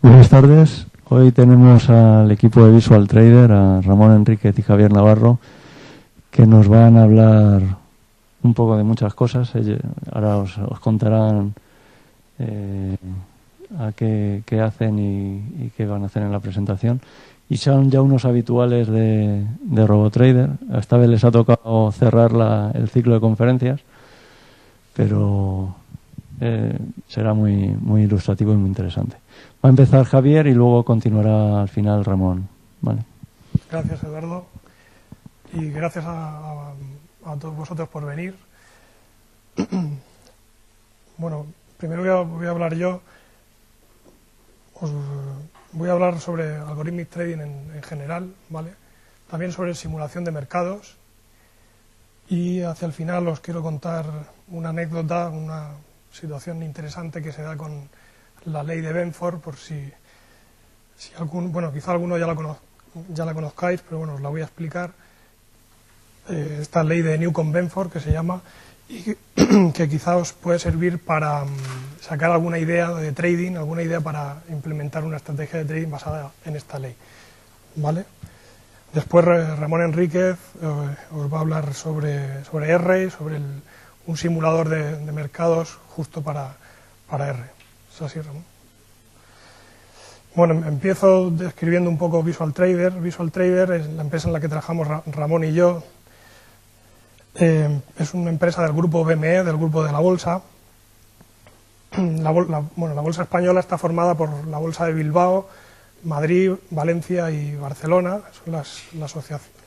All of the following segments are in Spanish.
Buenas tardes. Hoy tenemos al equipo de Visual Trader, a Ramón Enríquez y Javier Navarro, que nos van a hablar un poco de muchas cosas. Ahora os contarán a qué hacen y qué van a hacer en la presentación. Y son ya unos habituales de RoboTrader. Esta vez les ha tocado cerrar el ciclo de conferencias, pero será muy ilustrativo y muy interesante. Va a empezar Javier y luego continuará al final Ramón. Vale. Gracias, Eduardo, y gracias a todos vosotros por venir. Bueno, primero voy a hablar yo. Voy a hablar sobre algorithmic trading en general, ¿vale? También sobre simulación de mercados, y hacia el final os quiero contar una anécdota, una situación interesante que se da con la ley de Benford, por si quizá alguno ya la conozcáis, pero bueno, os la voy a explicar. Esta ley de Newcomb-Benford, que se llama, y que quizá os puede servir para sacar alguna idea de trading, alguna idea para implementar una estrategia de trading basada en esta ley, ¿vale? Después Ramón Enríquez os va a hablar sobre R, sobre un simulador de mercados justo para R. ¿Es así, Ramón? Bueno, empiezo describiendo un poco Visual Trader. Visual Trader es la empresa en la que trabajamos Ramón y yo. Es una empresa del grupo BME, del grupo de la Bolsa. La Bolsa española está formada por la Bolsa de Bilbao, Madrid, Valencia y Barcelona. Son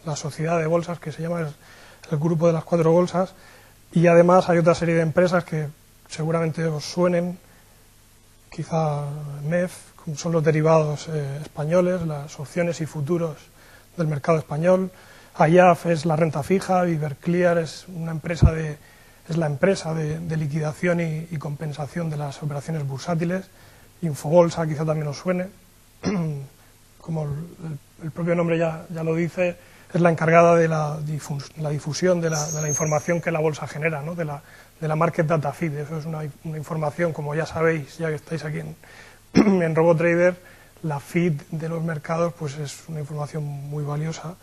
la sociedad de bolsas que se llama el grupo de las 4 bolsas. Y además hay otra serie de empresas que seguramente os suenen, quizá MEF, como son los derivados españoles, las opciones y futuros del mercado español. IAF es la renta fija, Iberclear es la empresa de liquidación y compensación de las operaciones bursátiles. Infobolsa quizá también os suene, como el propio nombre ya lo dice, es la encargada de la difusión de la información que la bolsa genera, ¿no? de la Market Data Feed. Eso es una información, como ya sabéis, ya que estáis aquí en RoboTrader, la feed de los mercados pues es una información muy valiosa,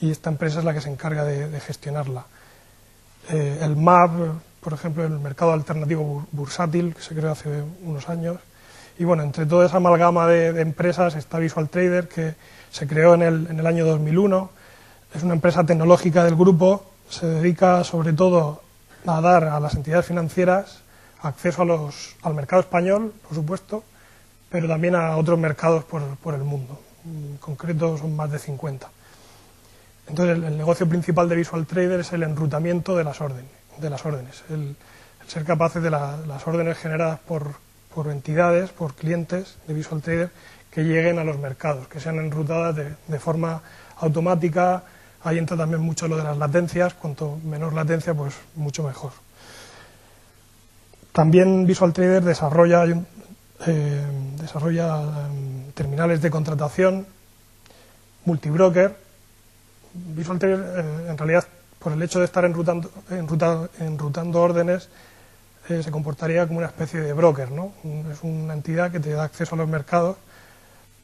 y esta empresa es la que se encarga de gestionarla. El MAB, por ejemplo, el mercado alternativo bursátil, que se creó hace unos años. Y bueno, entre toda esa amalgama de empresas está Visual Trader, que se creó en el año 2001. Es una empresa tecnológica del grupo, se dedica sobre todo a dar a las entidades financieras acceso al mercado español, por supuesto, pero también a otros mercados por el mundo. En concreto son más de 50. Entonces el negocio principal de Visual Trader es el enrutamiento de las órdenes, el ser capaces de las órdenes generadas por entidades, por clientes de Visual Trader, que lleguen a los mercados, que sean enrutadas de forma automática. Ahí entra también mucho lo de las latencias, cuanto menor latencia pues mucho mejor. También Visual Trader desarrolla terminales de contratación, multibroker. Visual Trader, en realidad, por el hecho de estar enrutando órdenes, se comportaría como una especie de broker, ¿no? Es una entidad que te da acceso a los mercados,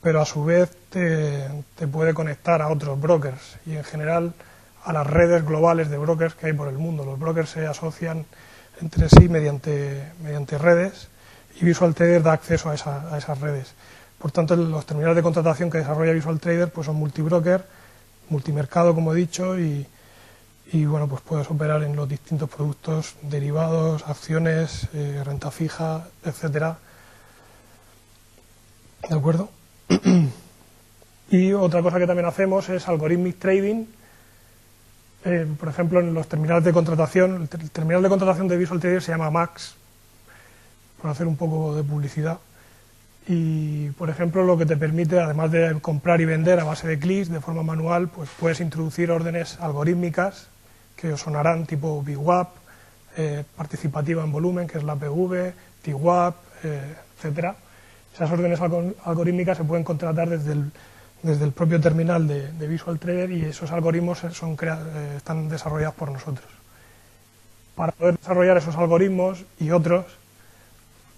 pero a su vez te puede conectar a otros brokers y en general a las redes globales de brokers que hay por el mundo. Los brokers se asocian entre sí mediante redes, y Visual Trader da acceso a esas redes. Por tanto, los terminales de contratación que desarrolla Visual Trader pues son multibroker, multimercado, como he dicho, y bueno, pues puedes operar en los distintos productos, derivados, acciones, renta fija, etcétera. ¿De acuerdo? Y otra cosa que también hacemos es algorithmic trading. Por ejemplo, en los terminales de contratación, el terminal de contratación de Visual Trader se llama MAX, por hacer un poco de publicidad. Y, por ejemplo, lo que te permite, además de comprar y vender a base de clics de forma manual, pues puedes introducir órdenes algorítmicas que os sonarán, tipo VWAP, participativa en volumen, que es la PV, TWAP, etcétera. Esas órdenes algorítmicas se pueden contratar desde el propio terminal de Visual Trader, y esos algoritmos están desarrollados por nosotros. Para poder desarrollar esos algoritmos y otros,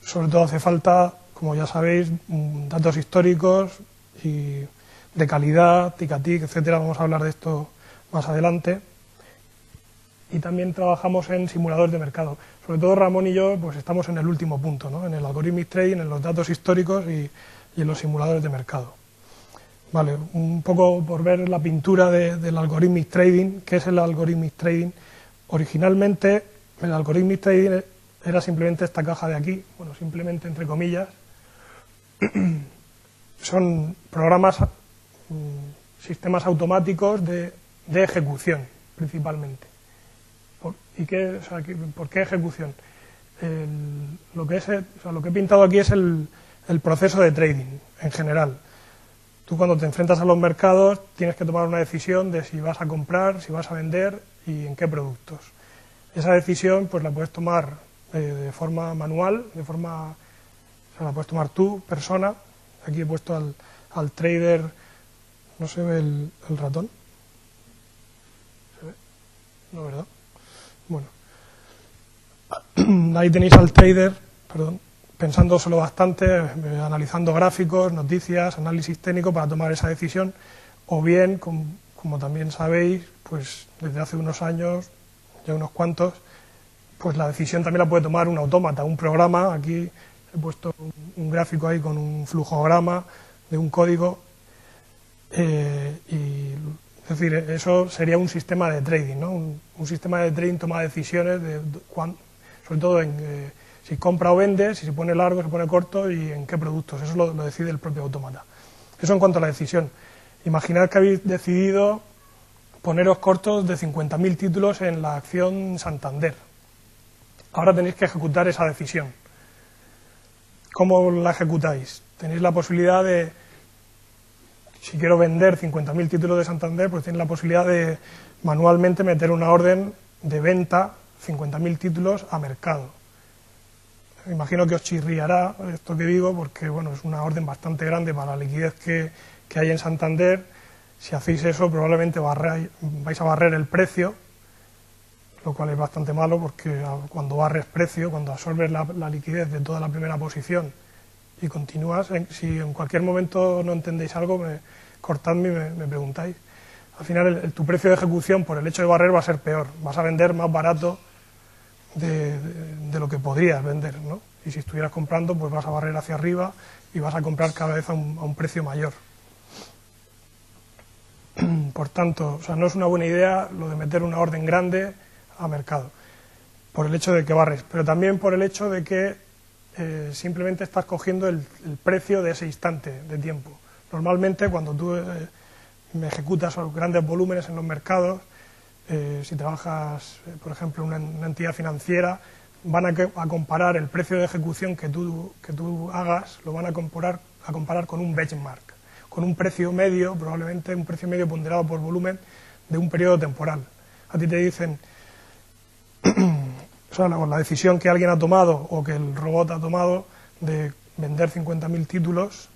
sobre todo hace falta como ya sabéis, datos históricos y de calidad, tic-a-tic, etcétera. Vamos a hablar de esto más adelante. Y también trabajamos en simuladores de mercado. Sobre todo Ramón y yo pues estamos en el último punto, ¿no? En el algorithmic trading, en los datos históricos y en los simuladores de mercado. Vale, un poco por ver la pintura del algorithmic trading. ¿Qué es el algorithmic trading? Originalmente el algorithmic trading era simplemente esta caja de aquí, bueno, simplemente entre comillas. Son programas, sistemas automáticos de ejecución, principalmente. ¿Por qué ejecución? Lo que he pintado aquí es el proceso de trading, en general. Tú cuando te enfrentas a los mercados tienes que tomar una decisión de si vas a comprar, si vas a vender y en qué productos. Esa decisión pues la puedes tomar de forma manual, la puedes tomar tú, persona. Aquí he puesto al trader, no se ve el ratón. ¿Se ve? No, ¿verdad? Bueno. Ahí tenéis al trader, pensándoselo bastante, analizando gráficos, noticias, análisis técnico para tomar esa decisión, o bien, como también sabéis, pues desde hace unos años, ya unos cuantos, pues la decisión también la puede tomar un autómata, un programa. Aquí he puesto un gráfico ahí con un flujograma de un código, es decir, eso sería un sistema de trading, ¿no? Un sistema de trading toma decisiones, sobre todo en si compra o vende, si se pone largo, se pone corto y en qué productos. Eso lo decide el propio autómata. Eso en cuanto a la decisión. Imaginad que habéis decidido poneros cortos de 50.000 títulos en la acción Santander. Ahora tenéis que ejecutar esa decisión. ¿Cómo la ejecutáis? Tenéis la posibilidad de, si quiero vender 50.000 títulos de Santander, pues tenéis la posibilidad de manualmente meter una orden de venta, 50.000 títulos a mercado. Imagino que os chirriará esto que digo, porque bueno, es una orden bastante grande para la liquidez que hay en Santander. Si hacéis eso, probablemente vais a barrer el precio, lo cual es bastante malo, porque cuando barres precio, cuando absorbes la liquidez de toda la primera posición y continúas, si en cualquier momento no entendéis algo, cortadme y me preguntáis. Al final tu precio de ejecución por el hecho de barrer va a ser peor, vas a vender más barato de lo que podrías vender, ¿no? Y si estuvieras comprando, pues vas a barrer hacia arriba y vas a comprar cada vez a un precio mayor. Por tanto, no es una buena idea lo de meter una orden grande a mercado, por el hecho de que barres, pero también por el hecho de que simplemente estás cogiendo el precio de ese instante de tiempo. Normalmente cuando tú ejecutas grandes volúmenes en los mercados, si trabajas, por ejemplo, una entidad financiera, van a comparar el precio de ejecución que tú hagas, lo van a comparar con un benchmark, con un precio medio, probablemente un precio medio ponderado por volumen de un periodo temporal. A ti te dicen, la decisión que alguien ha tomado o que el robot ha tomado de vender 50.000 títulos,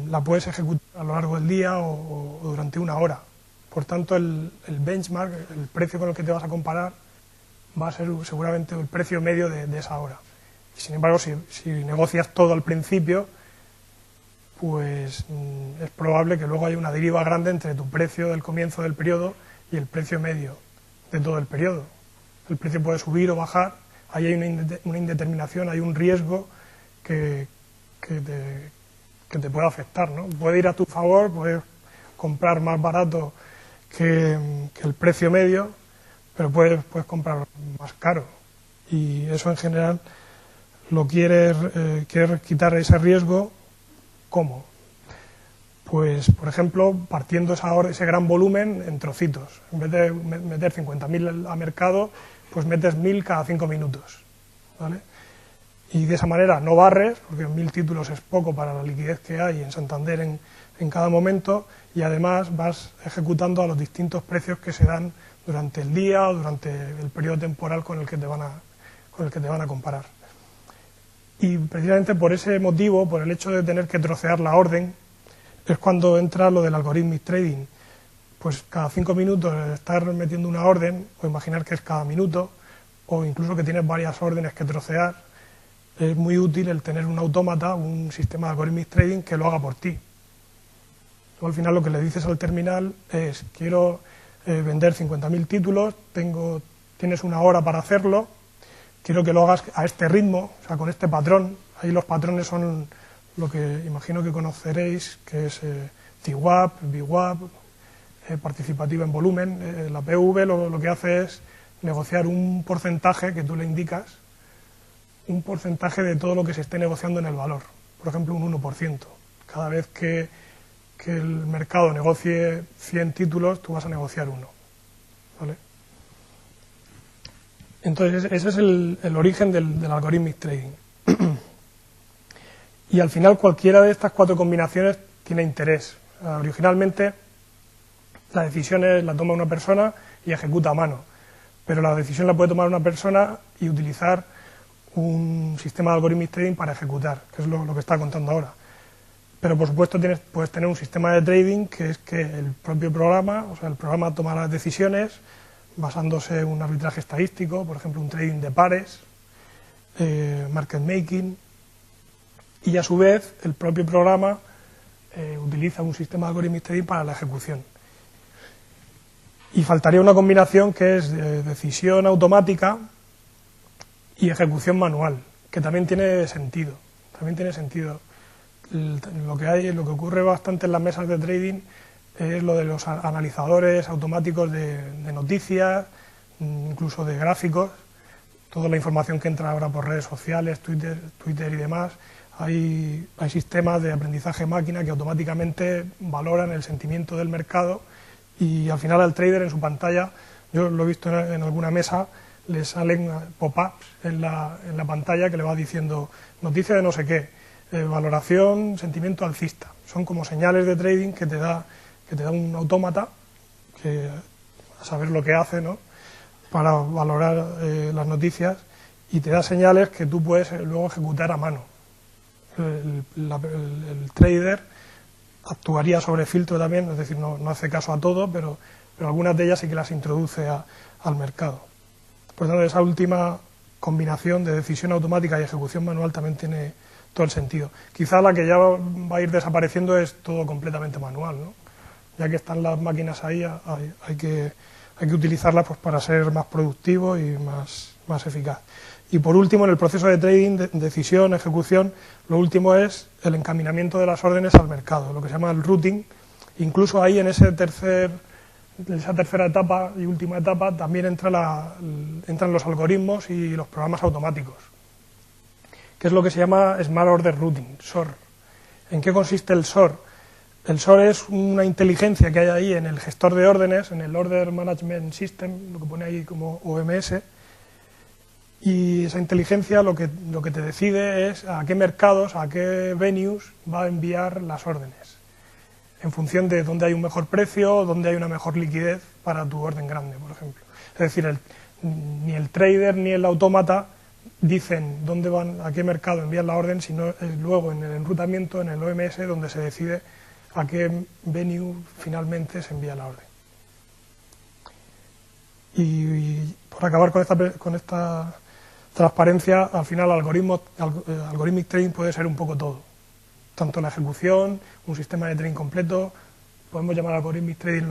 la puedes ejecutar a lo largo del día o durante una hora. Por tanto, el benchmark, el precio con el que te vas a comparar, va a ser seguramente el precio medio de esa hora. Y sin embargo, si negocias todo al principio, pues es probable que luego haya una deriva grande entre tu precio del comienzo del periodo y el precio medio de todo el periodo. El precio puede subir o bajar, ahí hay una indeterminación, hay un riesgo que te puede afectar, ¿no? Puede ir a tu favor, puedes comprar más barato que el precio medio, pero puedes comprar más caro. Y eso en general lo quieres quitar ese riesgo. ¿Cómo? Pues, por ejemplo, partiendo ese gran volumen en trocitos. En vez de meter 50.000 a mercado, pues metes 1.000 cada 5 minutos. ¿Vale? Y de esa manera no barres, porque 1.000 títulos es poco para la liquidez que hay en Santander en cada momento, y además vas ejecutando a los distintos precios que se dan durante el día o durante el periodo temporal con el que te van a comparar. Y precisamente por ese motivo, por el hecho de tener que trocear la orden, es cuando entra lo del algorithmic trading. Pues cada 5 minutos estar metiendo una orden, o imaginar que es cada minuto, o incluso que tienes varias órdenes que trocear, es muy útil el tener un autómata, un sistema de algorithmic trading que lo haga por ti. Tú al final lo que le dices al terminal es, quiero vender 50.000 títulos, tienes una hora para hacerlo, quiero que lo hagas a este ritmo, o sea, con este patrón. Ahí los patrones son lo que imagino que conoceréis, que es TWAP, VWAP, participativa en volumen. La PV lo que hace es negociar un porcentaje que tú le indicas, un porcentaje de todo lo que se esté negociando en el valor, por ejemplo un 1%. Cada vez que el mercado negocie 100 títulos, tú vas a negociar uno, ¿vale? Entonces ese es el origen del algorithmic trading. Y al final cualquiera de estas 4 combinaciones tiene interés. Originalmente la decisión la toma una persona y ejecuta a mano, pero la decisión la puede tomar una persona y utilizar un sistema de algorithmic trading para ejecutar, que es lo que está contando ahora. Pero por supuesto puedes tener un sistema de trading que es que el propio programa, o sea, el programa toma las decisiones basándose en un arbitraje estadístico, por ejemplo un trading de pares, market making, y a su vez el propio programa utiliza un sistema de algorithmic trading para la ejecución. Y faltaría una combinación que es decisión automática y ejecución manual, que también tiene sentido. Lo que ocurre bastante en las mesas de trading es lo de los analizadores automáticos de noticias, incluso de gráficos, toda la información que entra ahora por redes sociales, Twitter y demás. Hay sistemas de aprendizaje máquina que automáticamente valoran el sentimiento del mercado y al final al trader en su pantalla, yo lo he visto en alguna mesa, le salen pop-ups en la pantalla que le va diciendo noticia de no sé qué, valoración, sentimiento alcista. Son como señales de trading que te da un autómata, que a saber lo que hace, ¿no?, para valorar las noticias, y te da señales que tú puedes luego ejecutar a mano. El trader actuaría sobre filtro también, es decir, no hace caso a todo, pero algunas de ellas sí que las introduce al mercado. Por tanto, esa última combinación de decisión automática y ejecución manual también tiene todo el sentido. Quizá la que ya va a ir desapareciendo es todo completamente manual, ¿no? Ya que están las máquinas ahí, hay que utilizarlas pues para ser más productivo y más eficaz. Y por último, en el proceso de trading, decisión, ejecución, lo último es el encaminamiento de las órdenes al mercado, lo que se llama el routing. Incluso ahí en esa tercera etapa y última etapa también entran los algoritmos y los programas automáticos, que es lo que se llama Smart Order Routing, SOR. ¿En qué consiste el SOR? El SOR es una inteligencia que hay ahí en el gestor de órdenes, en el Order Management System, lo que pone ahí como OMS, y esa inteligencia lo que te decide es a qué mercados, a qué venues va a enviar las órdenes, en función de dónde hay un mejor precio, dónde hay una mejor liquidez para tu orden grande, por ejemplo. Es decir, ni el trader ni el autómata dicen a qué mercado envían la orden, sino luego en el enrutamiento, en el OMS, donde se decide a qué venue finalmente se envía la orden. Y por acabar con esta transparencia, al final algorithmic trading puede ser un poco todo, tanto la ejecución, un sistema de trading completo. Podemos llamar algorithmic trading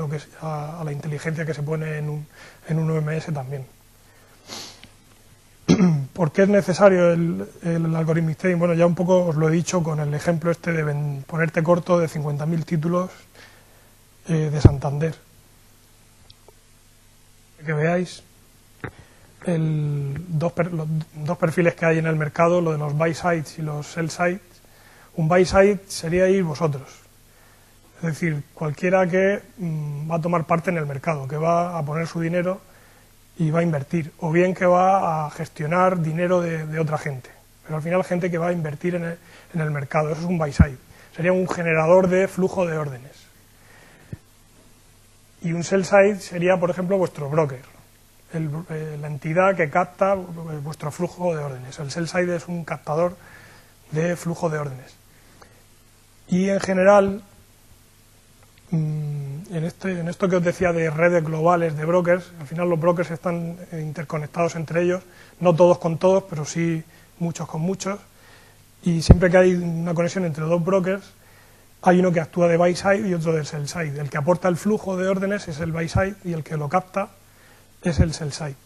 a la inteligencia que se pone en un OMS también. ¿Por qué es necesario el algorithmic trading? Bueno, ya un poco os lo he dicho con el ejemplo este de ponerte corto de 50.000 títulos de Santander. Que veáis los dos perfiles que hay en el mercado, lo de los buy sides y los sell sides. Un buy side seríais vosotros, es decir, cualquiera que va a tomar parte en el mercado, que va a poner su dinero y va a invertir, o bien que va a gestionar dinero de otra gente, pero al final gente que va a invertir en el mercado. Eso es un buy side, sería un generador de flujo de órdenes. Y un sell side sería, por ejemplo, vuestro broker, la entidad que capta vuestro flujo de órdenes. El sell side es un captador de flujo de órdenes. Y en general, en esto que os decía de redes globales de brokers, al final los brokers están interconectados entre ellos, no todos con todos, pero sí muchos con muchos, y siempre que hay una conexión entre dos brokers, hay uno que actúa de buy-side y otro de sell-side. El que aporta el flujo de órdenes es el buy-side y el que lo capta es el sell-side.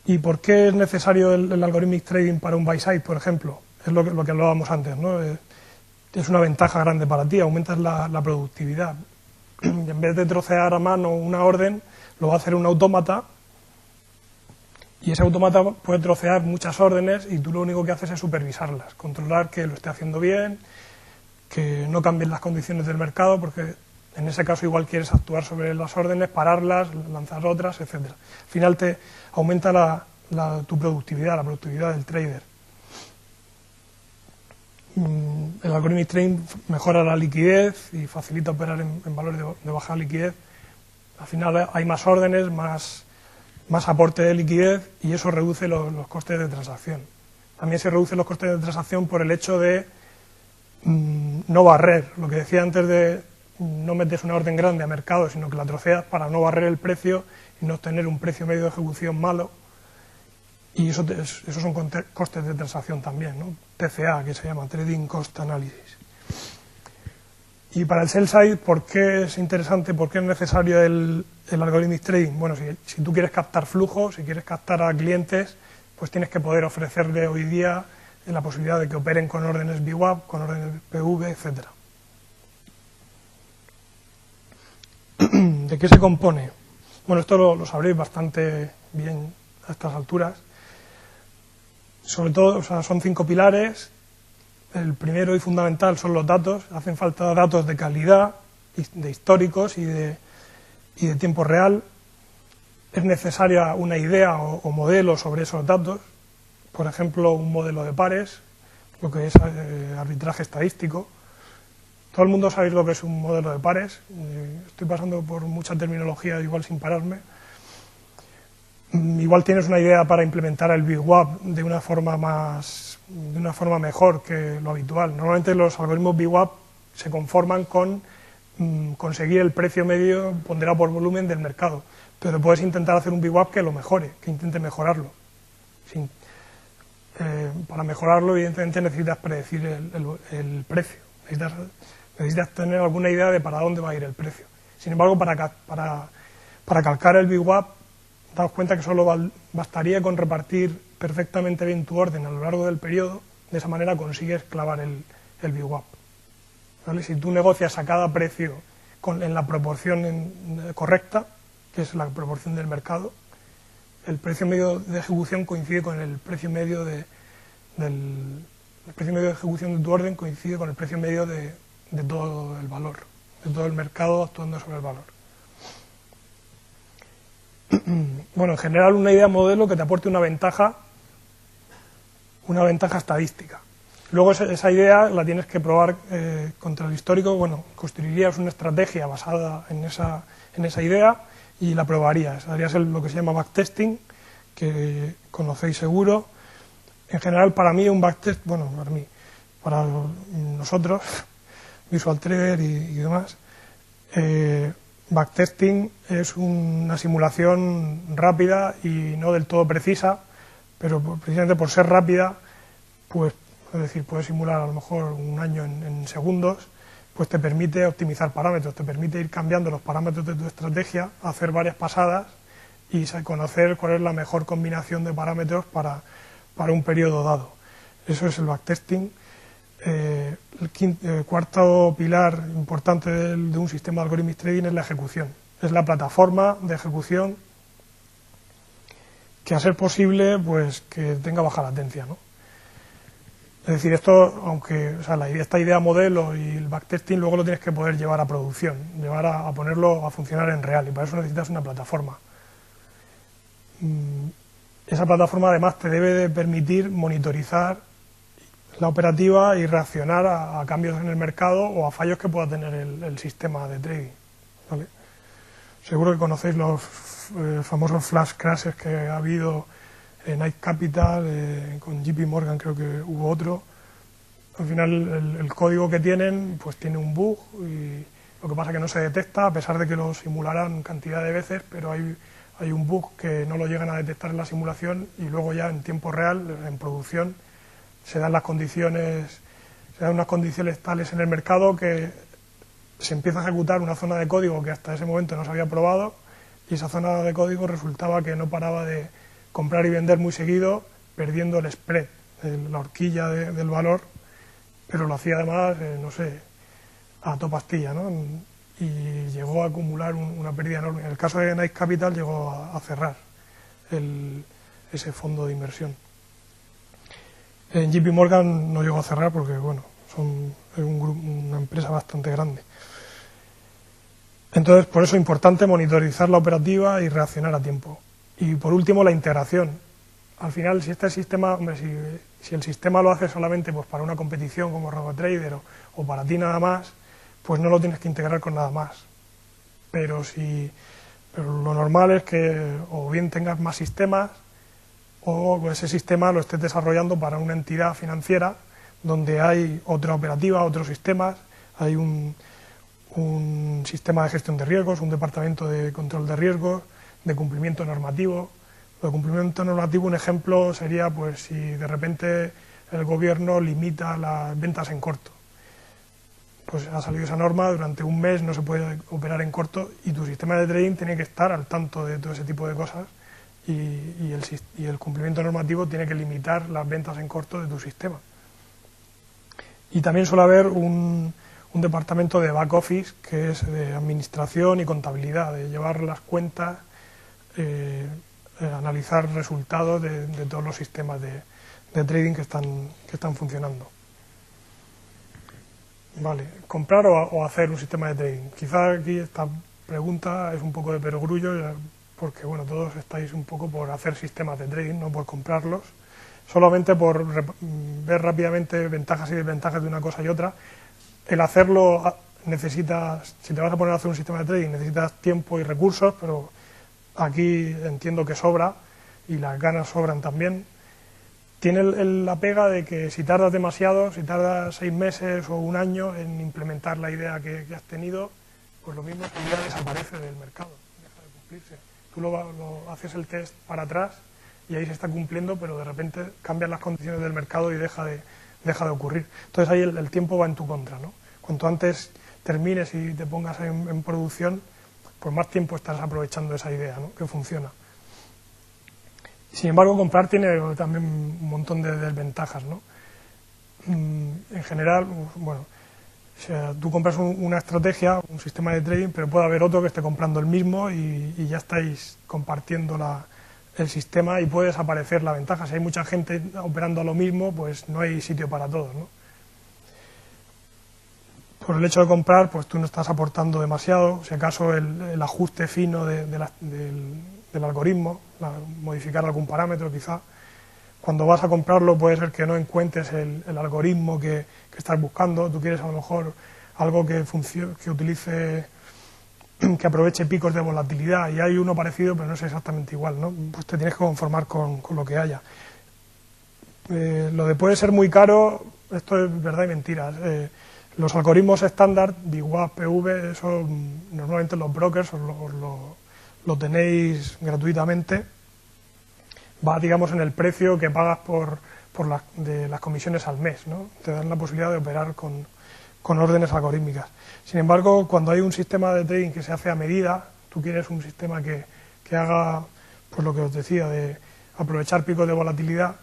¿Y por qué es necesario el algorithmic trading para un buy-side, por ejemplo? Es lo que hablábamos antes, ¿no? Es una ventaja grande para ti, aumentas la productividad. En vez de trocear a mano una orden, lo va a hacer un autómata, y ese autómata puede trocear muchas órdenes y tú lo único que haces es supervisarlas, controlar que lo esté haciendo bien, que no cambien las condiciones del mercado, porque en ese caso igual quieres actuar sobre las órdenes, pararlas, lanzar otras, etcétera. Al final te aumenta tu productividad, la productividad del trader. El algorithmic trading mejora la liquidez y facilita operar en valores de baja liquidez. Al final hay más órdenes, más aporte de liquidez, y eso reduce los costes de transacción. También se reducen los costes de transacción por el hecho de no barrer. Lo que decía antes de no metes una orden grande a mercado, sino que la troceas para no barrer el precio y no obtener un precio medio de ejecución malo. Y esos son costes de transacción también, ¿no? TCA, que se llama Trading Cost Analysis. Y para el sell side, ¿por qué es interesante, por qué es necesario el algorithmic trading? Bueno, si tú quieres captar flujo, si quieres captar a clientes, pues tienes que poder ofrecerle hoy día la posibilidad de que operen con órdenes VWAP, con órdenes PV, etcétera. ¿De qué se compone? Bueno, esto lo sabréis bastante bien a estas alturas. Sobre todo, son 5 pilares. El primero y fundamental son los datos. Hacen falta datos de calidad, de históricos y de tiempo real. Es necesaria una idea o modelo sobre esos datos. Por ejemplo, un modelo de pares, lo que es arbitraje estadístico. Todo el mundo sabe lo que es un modelo de pares. Estoy pasando por mucha terminología, igual sin pararme. Igual tienes una idea para implementar el VWAP de una forma mejor que lo habitual. Normalmente los algoritmos VWAP se conforman con conseguir el precio medio ponderado por volumen del mercado, pero puedes intentar hacer un VWAP que lo mejore, que intente mejorarlo. Para mejorarlo, evidentemente, necesitas predecir el precio, necesitas tener alguna idea de para dónde va a ir el precio. Sin embargo, para calcar el VWAP, daos cuenta que solo bastaría con repartir perfectamente bien tu orden a lo largo del periodo. De esa manera consigues clavar el VWAP, ¿vale? Si tú negocias a cada precio en la proporción correcta, que es la proporción del mercado, el precio medio de ejecución coincide con el precio medio el precio medio de ejecución de tu orden coincide con el precio medio de todo el valor, de todo el mercado actuando sobre el valor. Bueno, en general una idea modelo que te aporte una ventaja estadística. Luego esa idea la tienes que probar contra el histórico. Bueno, construirías una estrategia basada en esa idea y la probarías. Harías lo que se llama backtesting, que conocéis seguro. En general, para mí un backtest, bueno, para nosotros, Visual Trader y demás, backtesting es una simulación rápida y no del todo precisa, pero precisamente por ser rápida, pues, es decir, puedes simular a lo mejor un año en segundos, pues te permite optimizar parámetros, te permite ir cambiando los parámetros de tu estrategia, hacer varias pasadas y conocer cuál es la mejor combinación de parámetros para un periodo dado. Eso es el backtesting. El cuarto pilar importante de un sistema de algorithmic trading es la ejecución. Es la plataforma de ejecución que, a ser posible, pues que tenga baja latencia, ¿no? Es decir, esto, aunque esta idea modelo y el backtesting luego lo tienes que poder llevar a producción, llevar a ponerlo a funcionar en real, y para eso necesitas una plataforma. Esa plataforma además te debe de permitir monitorizar la operativa y reaccionar a cambios en el mercado o a fallos que pueda tener el sistema de trading, ¿vale? Seguro que conocéis los famosos flash crashes que ha habido en Night Capital, con JP Morgan creo que hubo otro. Al final el código que tienen pues tiene un bug y lo que pasa es que no se detecta, a pesar de que lo simularan cantidad de veces, pero hay un bug que no lo llegan a detectar en la simulación y luego ya en tiempo real, en producción, se dan unas condiciones tales en el mercado que se empieza a ejecutar una zona de código que hasta ese momento no se había probado, y esa zona de código resultaba que no paraba de comprar y vender muy seguido, perdiendo el spread, la horquilla del valor, pero lo hacía además, no sé, a toda pastilla, ¿no? Y llegó a acumular una pérdida enorme. En el caso de Nice Capital llegó a cerrar ese fondo de inversión. En JP Morgan no llegó a cerrar porque, bueno, es una empresa bastante grande. Entonces, por eso es importante monitorizar la operativa y reaccionar a tiempo. Y por último, la integración. Al final, si este sistema, hombre, si el sistema lo hace solamente pues para una competición como RoboTrader o para ti nada más, pues no lo tienes que integrar con nada más. Pero lo normal es que o bien tengas más sistemas o ese sistema lo estés desarrollando para una entidad financiera donde hay otra operativa, otros sistemas, hay un sistema de gestión de riesgos, un departamento de control de riesgos, de cumplimiento normativo. Lo de cumplimiento normativo, un ejemplo sería pues si de repente el gobierno limita las ventas en corto. Pues ha salido esa norma, durante un mes no se puede operar en corto y tu sistema de trading tiene que estar al tanto de todo ese tipo de cosas y el cumplimiento normativo tiene que limitar las ventas en corto de tu sistema. Y también suele haber un departamento de back office que es de administración y contabilidad, de llevar las cuentas, analizar resultados de todos los sistemas de trading que están funcionando. Vale, comprar o hacer un sistema de trading. Quizás aquí esta pregunta es un poco de perogrullo, porque bueno, todos estáis un poco por hacer sistemas de trading, no por comprarlos, solamente por ver rápidamente ventajas y desventajas de una cosa y otra. El hacerlo necesitas, si te vas a poner a hacer un sistema de trading, necesitas tiempo y recursos, pero aquí entiendo que sobra y las ganas sobran también. Tiene la pega de que si tardas demasiado, si tardas 6 meses o un año en implementar la idea que has tenido, pues lo mismo esa idea desaparece del mercado, deja de cumplirse. Tú lo haces el test para atrás y ahí se está cumpliendo, pero de repente cambian las condiciones del mercado y deja de ocurrir. Entonces ahí el tiempo va en tu contra, ¿no? Cuanto antes termines y te pongas en producción, pues más tiempo estás aprovechando esa idea, ¿no? Que funciona. Sin embargo, comprar tiene también un montón de desventajas, ¿no? En general, bueno, o sea, tú compras una estrategia, un sistema de trading, pero puede haber otro que esté comprando el mismo y ya estáis compartiendo el sistema y puede desaparecer la ventaja. Si hay mucha gente operando a lo mismo, pues no hay sitio para todos, ¿no? Por el hecho de comprar, pues tú no estás aportando demasiado, si acaso el ajuste fino del algoritmo, modificar algún parámetro quizá. Cuando vas a comprarlo puede ser que no encuentres el algoritmo que estás buscando, tú quieres a lo mejor algo que utilice, que aproveche picos de volatilidad y hay uno parecido pero no es exactamente igual, ¿no? Pues te tienes que conformar con lo que haya. Lo de puede ser muy caro, esto es verdad y mentira. Los algoritmos estándar, VWAP, PV, eso normalmente los brokers lo tenéis gratuitamente, va digamos en el precio que pagas por las comisiones al mes, ¿no? Te dan la posibilidad de operar con órdenes algorítmicas. Sin embargo, cuando hay un sistema de trading que se hace a medida, tú quieres un sistema que haga, pues lo que os decía, de aprovechar picos de volatilidad,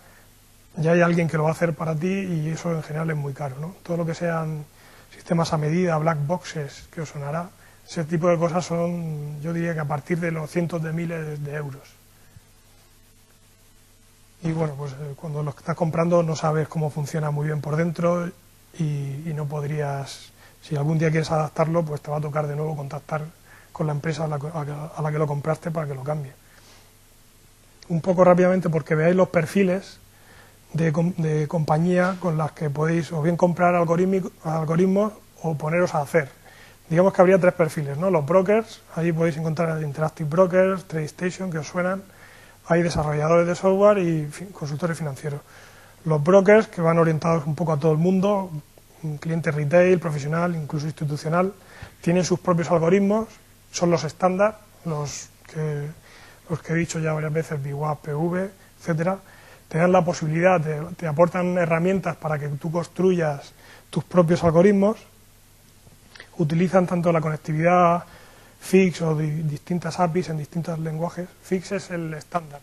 ya hay alguien que lo va a hacer para ti y eso en general es muy caro, ¿no? Todo lo que sean sistemas a medida, black boxes, que os sonará, ese tipo de cosas son, yo diría que a partir de los cientos de miles de euros. Y bueno, pues cuando lo estás comprando no sabes cómo funciona muy bien por dentro y no podrías, si algún día quieres adaptarlo, pues te va a tocar de nuevo contactar con la empresa a la que lo compraste para que lo cambie. Un poco rápidamente porque veáis los perfiles de compañía con las que podéis o bien comprar algoritmos o poneros a hacer. Digamos que habría 3 perfiles, ¿no? Los brokers, ahí podéis encontrar Interactive Brokers, TradeStation, que os suenan. Hay desarrolladores de software y consultores financieros. Los brokers, que van orientados un poco a todo el mundo, un cliente retail, profesional, incluso institucional, tienen sus propios algoritmos, son los estándar, los que he dicho ya varias veces, VWAP, PV, etcétera. te dan la posibilidad, te aportan herramientas para que tú construyas tus propios algoritmos, utilizan tanto la conectividad FIX o distintas APIs en distintos lenguajes. FIX es el estándar,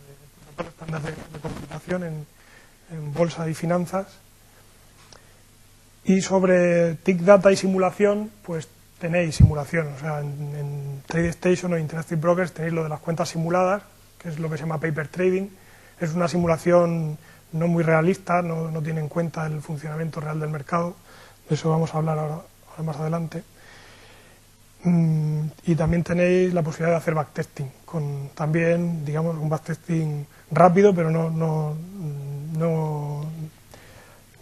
el estándar de computación en bolsa y finanzas. Y sobre TIC Data y simulación, pues tenéis simulación, o sea, en TradeStation o Interactive Brokers tenéis lo de las cuentas simuladas, que es lo que se llama paper trading. Es una simulación no muy realista, no tiene en cuenta el funcionamiento real del mercado, de eso vamos a hablar ahora más adelante. Y también tenéis la posibilidad de hacer backtesting, con también, digamos, un backtesting rápido, pero no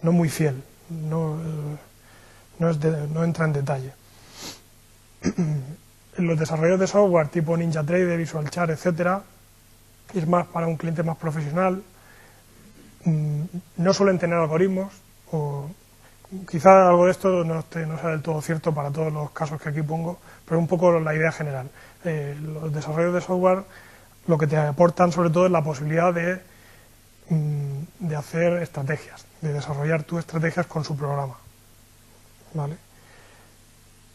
muy fiel, no entra en detalle. En los desarrollos de software tipo NinjaTrader, VisualChart, etcétera, es más para un cliente más profesional. No suelen tener algoritmos, o quizá algo de esto no sea del todo cierto para todos los casos que aquí pongo, pero un poco la idea general. Los desarrollos de software lo que te aportan sobre todo es la posibilidad de hacer estrategias, de desarrollar tus estrategias con su programa, ¿vale?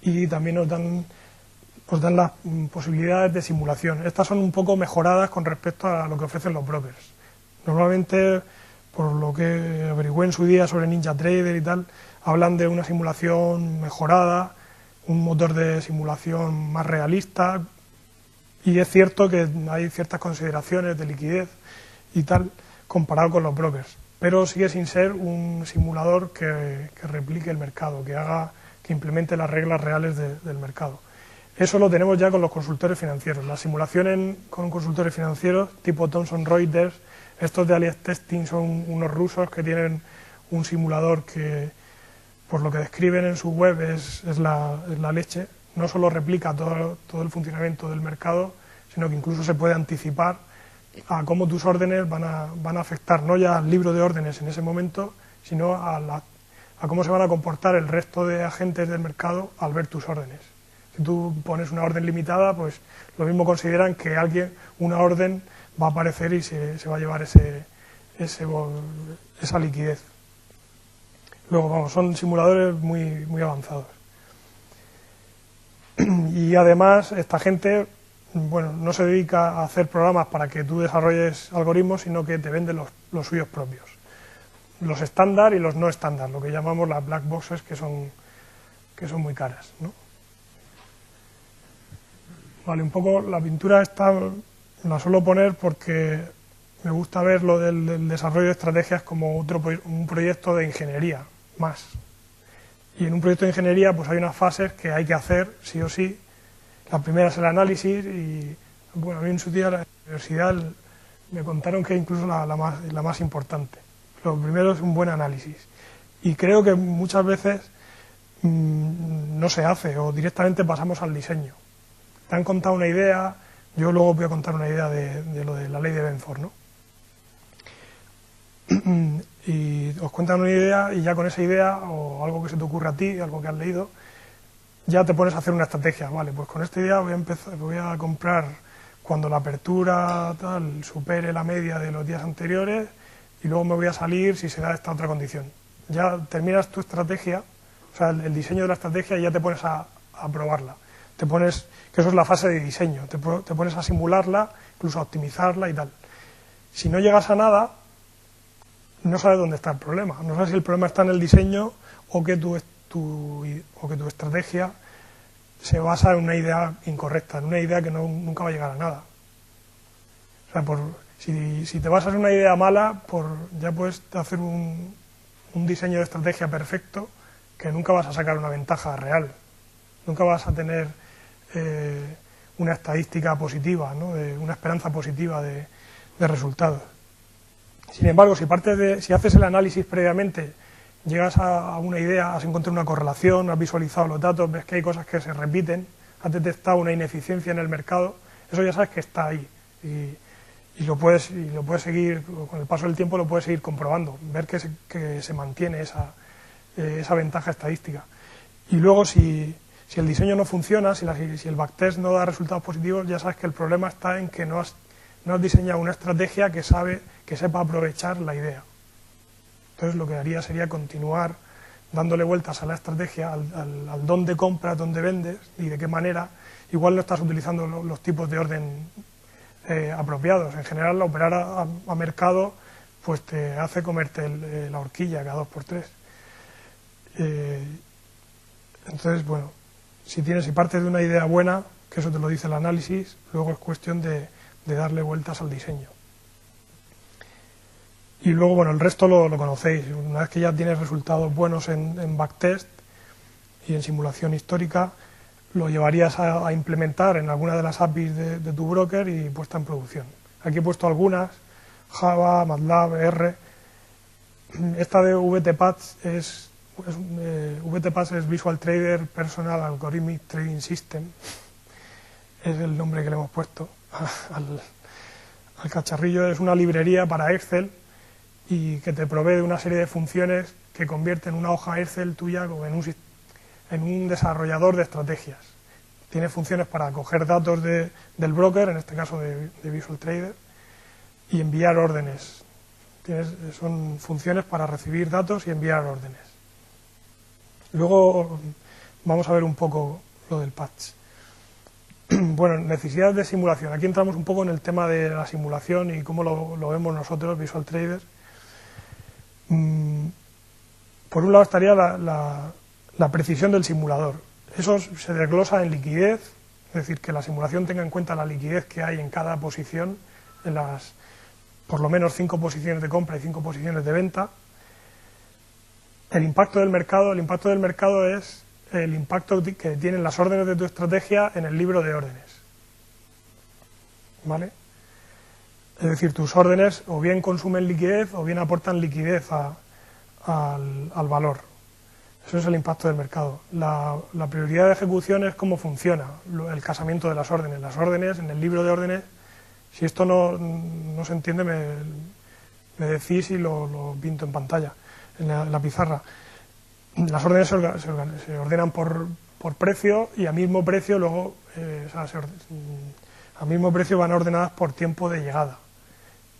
Y también os dan las posibilidades de simulación. Estas son un poco mejoradas con respecto a lo que ofrecen los brokers. Normalmente, por lo que averigüé en su día sobre NinjaTrader y tal, hablan de una simulación mejorada, un motor de simulación más realista, y es cierto que hay ciertas consideraciones de liquidez y tal comparado con los brokers, pero sigue sin ser un simulador que replique el mercado, que implemente las reglas reales del mercado. Eso lo tenemos ya con los consultores financieros. La simulación con consultores financieros tipo Thomson Reuters, estos de Alias Testing son unos rusos que tienen un simulador que, por lo que describen en su web, es la leche. No solo replica todo el funcionamiento del mercado, sino que incluso se puede anticipar a cómo tus órdenes van a afectar, no ya al libro de órdenes en ese momento, sino a cómo se van a comportar el resto de agentes del mercado al ver tus órdenes. Si tú pones una orden limitada, pues lo mismo consideran que una orden va a aparecer y se va a llevar esa liquidez. Luego, vamos, son simuladores muy, muy avanzados. Y además, esta gente, bueno, no se dedica a hacer programas para que tú desarrolles algoritmos, sino que te venden los suyos propios. Los estándar y los no estándar, lo que llamamos las black boxes, que son muy caras, ¿no? Vale, un poco la pintura esta la suelo poner porque me gusta ver lo del desarrollo de estrategias como un proyecto de ingeniería más. Y en un proyecto de ingeniería pues hay unas fases que hay que hacer sí o sí. La primera es el análisis y, bueno, a mí en su día en la universidad me contaron que incluso la más importante. Lo primero es un buen análisis. Y creo que muchas veces no se hace o directamente pasamos al diseño. Te han contado una idea, yo luego voy a contar una idea de lo de la ley de Benford, ¿no? Y os cuentan una idea y ya con esa idea o algo que se te ocurre a ti, algo que has leído, ya te pones a hacer una estrategia. Vale, pues con esta idea voy a comprar cuando la apertura tal supere la media de los días anteriores y luego me voy a salir si se da esta otra condición. Ya terminas tu estrategia, o sea, el diseño de la estrategia y ya te pones a probarla. Que eso es la fase de diseño, te pones a simularla, incluso a optimizarla y tal. Si no llegas a nada, no sabes dónde está el problema. No sabes si el problema está en el diseño o que tu estrategia se basa en una idea incorrecta, en una idea que nunca va a llegar a nada. O sea, si te basas en una idea mala, ya puedes hacer un diseño de estrategia perfecto que nunca vas a sacar una ventaja real. Nunca vas a tener una estadística positiva, ¿no? Una esperanza positiva de resultados. Sin embargo, si haces el análisis previamente, llegas a una idea, has encontrado una correlación, has visualizado los datos, ves que hay cosas que se repiten, has detectado una ineficiencia en el mercado, eso ya sabes que está ahí y lo puedes seguir, con el paso del tiempo lo puedes seguir comprobando, ver que se mantiene esa ventaja estadística. Y luego si el diseño no funciona, si el backtest no da resultados positivos, ya sabes que el problema está en que no has no has diseñado una estrategia que sepa aprovechar la idea. Entonces lo que haría sería continuar dándole vueltas a la estrategia, al dónde compras, dónde vendes y de qué manera. Igual no estás utilizando los tipos de orden apropiados. En general, operar a mercado pues te hace comerte la horquilla cada 2x3. Entonces, bueno, si partes de una idea buena, que eso te lo dice el análisis, luego es cuestión de darle vueltas al diseño. Y luego, bueno, el resto lo conocéis. Una vez que ya tienes resultados buenos en backtest y en simulación histórica, lo llevarías a implementar en alguna de las APIs de tu broker y puesta en producción. Aquí he puesto algunas, Java, MATLAB, R. Esta de VTPath VTPath es Visual Trader Personal Algorithmic Trading System. Es el nombre que le hemos puesto al cacharrillo. Es una librería para Excel y que te provee de una serie de funciones que convierten una hoja Excel tuya en un desarrollador de estrategias. Tiene funciones para coger datos del broker, en este caso de Visual Trader, y enviar órdenes. Son funciones para recibir datos y enviar órdenes. Luego vamos a ver un poco lo del patch. Bueno, necesidades de simulación. Aquí entramos un poco en el tema de la simulación y cómo lo vemos nosotros, Visual Trader. Por un lado estaría la precisión del simulador. Eso se desglosa en liquidez, es decir, que la simulación tenga en cuenta la liquidez que hay en cada posición, en las por lo menos 5 posiciones de compra y 5 posiciones de venta. El impacto del mercado es el impacto que tienen las órdenes de tu estrategia en el libro de órdenes. ¿Vale? Es decir, tus órdenes o bien consumen liquidez o bien aportan liquidez al valor. Eso es el impacto del mercado. La prioridad de ejecución es cómo funciona el casamiento de las órdenes. Las órdenes, en el libro de órdenes, si esto no se entiende, me decís y lo pinto en pantalla, en la pizarra. Las órdenes se ordenan por precio y a mismo precio luego a mismo precio van ordenadas por tiempo de llegada.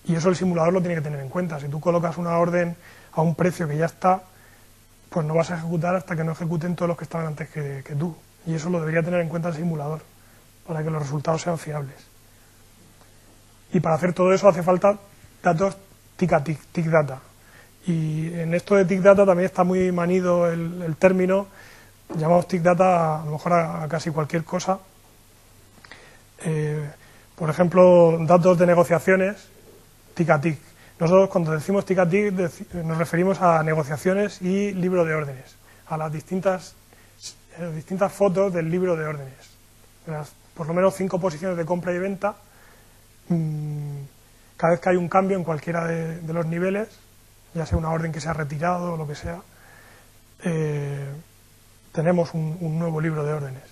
Y eso el simulador lo tiene que tener en cuenta. Si tú colocas una orden a un precio que ya está, pues no vas a ejecutar hasta que no ejecuten todos los que estaban antes que tú. Y eso lo debería tener en cuenta el simulador, para que los resultados sean fiables. Y para hacer todo eso hace falta datos TIC Data. Y en esto de TIC Data también está muy manido el término. Llamamos TIC Data a lo mejor a casi cualquier cosa. Por ejemplo, datos de negociaciones, TIC. Nosotros cuando decimos TIC nos referimos a negociaciones y libro de órdenes, a las distintas fotos del libro de órdenes. Por lo menos 5 posiciones de compra y venta. Cada vez que hay un cambio en cualquiera de los niveles, ya sea una orden que se ha retirado o lo que sea, tenemos un nuevo libro de órdenes.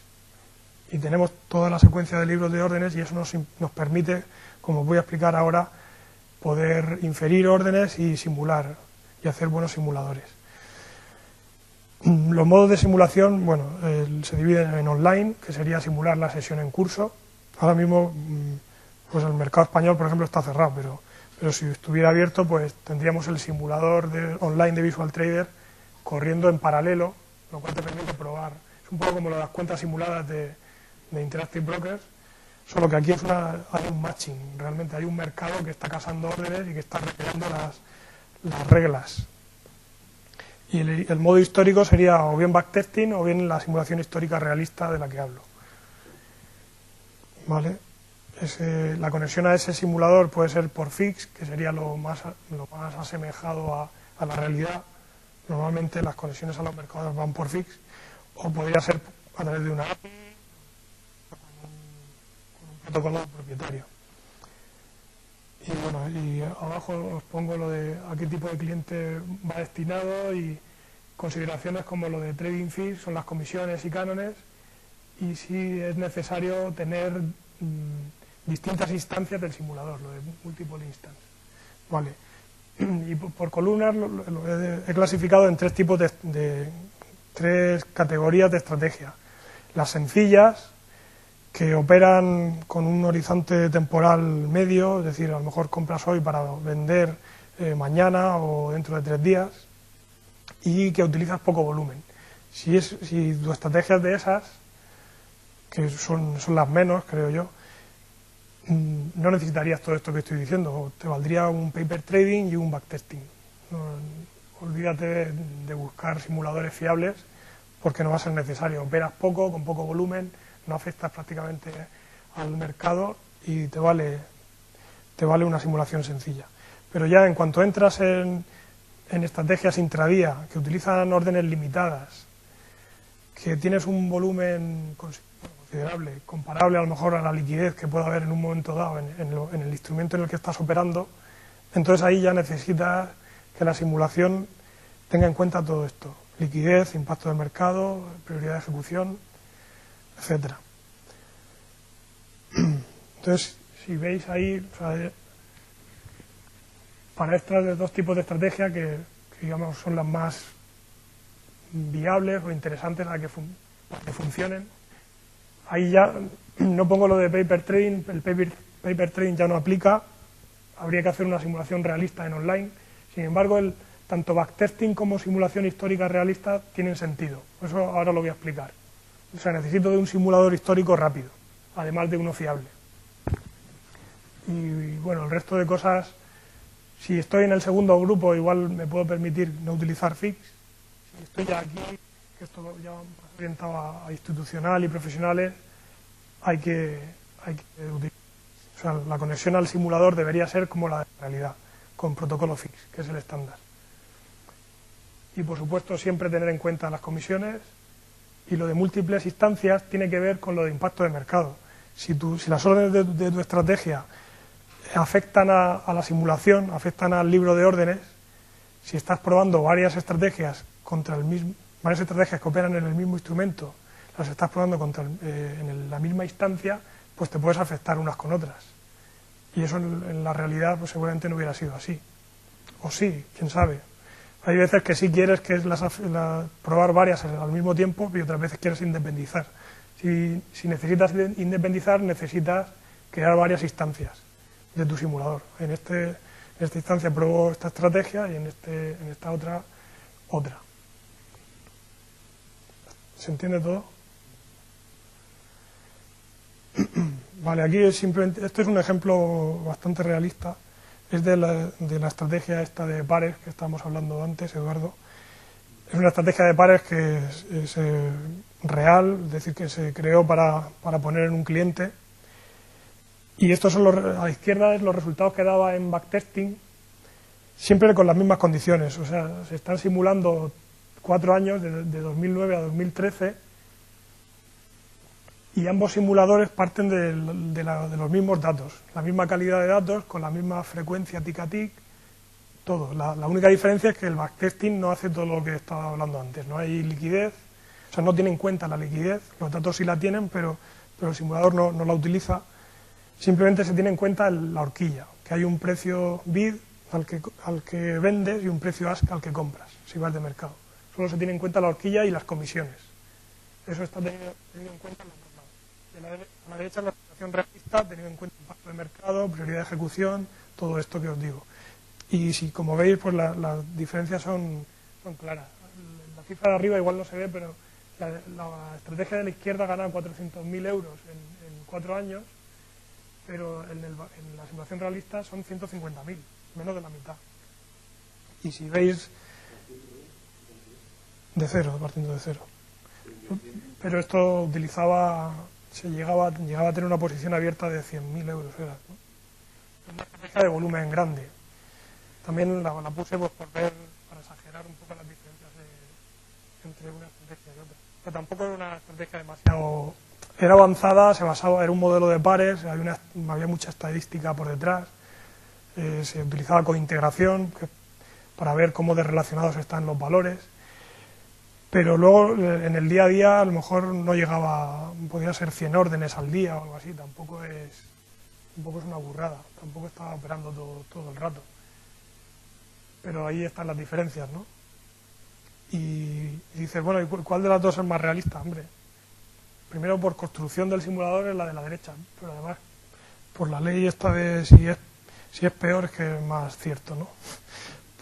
Y tenemos toda la secuencia de libros de órdenes y eso nos permite, como voy a explicar ahora, poder inferir órdenes y simular y hacer buenos simuladores. Los modos de simulación, bueno, se dividen en online, que sería simular la sesión en curso. Ahora mismo, pues el mercado español, por ejemplo, está cerrado, pero si estuviera abierto, pues tendríamos el simulador online de Visual Trader corriendo en paralelo, lo cual te permite probar. Es un poco como las cuentas simuladas de Interactive Brokers, solo que aquí hay un matching, realmente hay un mercado que está casando órdenes y que está recreando las reglas. Y el modo histórico sería o bien backtesting o bien la simulación histórica realista de la que hablo. ¿Vale? La conexión a ese simulador puede ser por fix, que sería lo más asemejado a la realidad. Normalmente las conexiones a los mercados van por fix, o podría ser a través de una API con un protocolo propietario. Y bueno, y abajo os pongo lo de a qué tipo de cliente va destinado y consideraciones como lo de trading fees, son las comisiones y cánones, y si es necesario tener distintas instancias del simulador, lo de multiple instance. Vale. Y por columnas lo he clasificado en 3 tipos tres categorías de estrategia. Las sencillas, que operan con un horizonte temporal medio, es decir, a lo mejor compras hoy para vender mañana o dentro de 3 días, y que utilizas poco volumen. Si tu estrategia es de esas, que son las menos, creo yo, no necesitarías todo esto que estoy diciendo. Te valdría un paper trading y un backtesting. Olvídate de buscar simuladores fiables, porque no va a ser necesario. Operas poco, con poco volumen, no afectas prácticamente al mercado y te vale una simulación sencilla. Pero ya en cuanto entras en estrategias intradía que utilizan órdenes limitadas, que tienes un volumen considerable, comparable a lo mejor a la liquidez que pueda haber en un momento dado en el instrumento en el que estás operando, entonces ahí ya necesitas que la simulación tenga en cuenta todo esto: liquidez, impacto del mercado, prioridad de ejecución, etcétera. Entonces, si veis ahí, o sea, para estas dos tipos de estrategia que digamos son las más viables o interesantes para que funcionen, ahí ya no pongo lo de paper trading. El paper trading ya no aplica, habría que hacer una simulación realista en online. Sin embargo, tanto backtesting como simulación histórica realista tienen sentido. Eso ahora lo voy a explicar. O sea, necesito de un simulador histórico rápido, además de uno fiable. Y bueno, el resto de cosas, si estoy en el segundo grupo, igual me puedo permitir no utilizar fix. Si estoy ya aquí, que esto ya más orientado a institucional y profesionales, hay que utilizar. O sea, la conexión al simulador debería ser como la de realidad, con protocolo fix, que es el estándar. Y por supuesto siempre tener en cuenta las comisiones, y lo de múltiples instancias tiene que ver con lo de impacto de mercado. Si las órdenes de tu estrategia afectan a la simulación, afectan al libro de órdenes, si estás probando varias estrategias varias estrategias que operan en el mismo instrumento, las estás probando en la misma instancia, pues te puedes afectar unas con otras. Y eso en la realidad pues seguramente no hubiera sido así. O sí, quién sabe. Hay veces que sí quieres probar varias al mismo tiempo y otras veces quieres independizar. Si necesitas independizar, necesitas crear varias instancias de tu simulador. En esta instancia pruebo esta estrategia y en esta otra. ¿Se entiende todo? Vale, aquí simplemente, esto es un ejemplo bastante realista. Es de la estrategia esta de pares que estábamos hablando antes, Eduardo. Es una estrategia de pares que es real, es decir, que se creó para poner en un cliente. Y estos son a la izquierda es los resultados que daba en backtesting, siempre con las mismas condiciones. O sea, se están simulando 4 años, de 2009 a 2013, y ambos simuladores parten de los mismos datos, la misma calidad de datos, con la misma frecuencia tic a tic, todo. La única diferencia es que el backtesting no hace todo lo que estaba hablando antes, no hay liquidez, o sea, no tiene en cuenta la liquidez, los datos sí la tienen, pero el simulador no la utiliza. Simplemente se tiene en cuenta la horquilla, que hay un precio bid al que vendes y un precio ask al que compras, si vas de mercado. Solo se tiene en cuenta la horquilla y las comisiones. Eso está tenido en cuenta en los mercados. A la derecha, la situación realista, teniendo en cuenta el impacto de mercado, prioridad de ejecución, todo esto que os digo. Y si, como veis, pues las diferencias son claras. La cifra de arriba igual no se ve, pero la estrategia de la izquierda gana 400.000 euros en 4 años, pero en la simulación realista son 150.000, menos de la mitad. Y si veis, partiendo de cero. Pero esto llegaba a tener una posición abierta de 100.000 euros. Era, ¿no? Una estrategia de volumen grande. También la puse pues, para exagerar un poco las diferencias entre una estrategia y otra. Pero tampoco era una estrategia demasiado... Era avanzada, era un modelo de pares, había mucha estadística por detrás, se utilizaba cointegración para ver cómo desrelacionados están los valores, pero luego en el día a día a lo mejor no llegaba, podía ser 100 órdenes al día o algo así, tampoco es una burrada, tampoco estaba operando todo el rato. Pero ahí están las diferencias, ¿no? Y dices, bueno, ¿y cuál de las dos es más realista? Hombre, primero por construcción del simulador es la de la derecha, pero además por la ley esta de si es peor es que es más cierto, ¿no?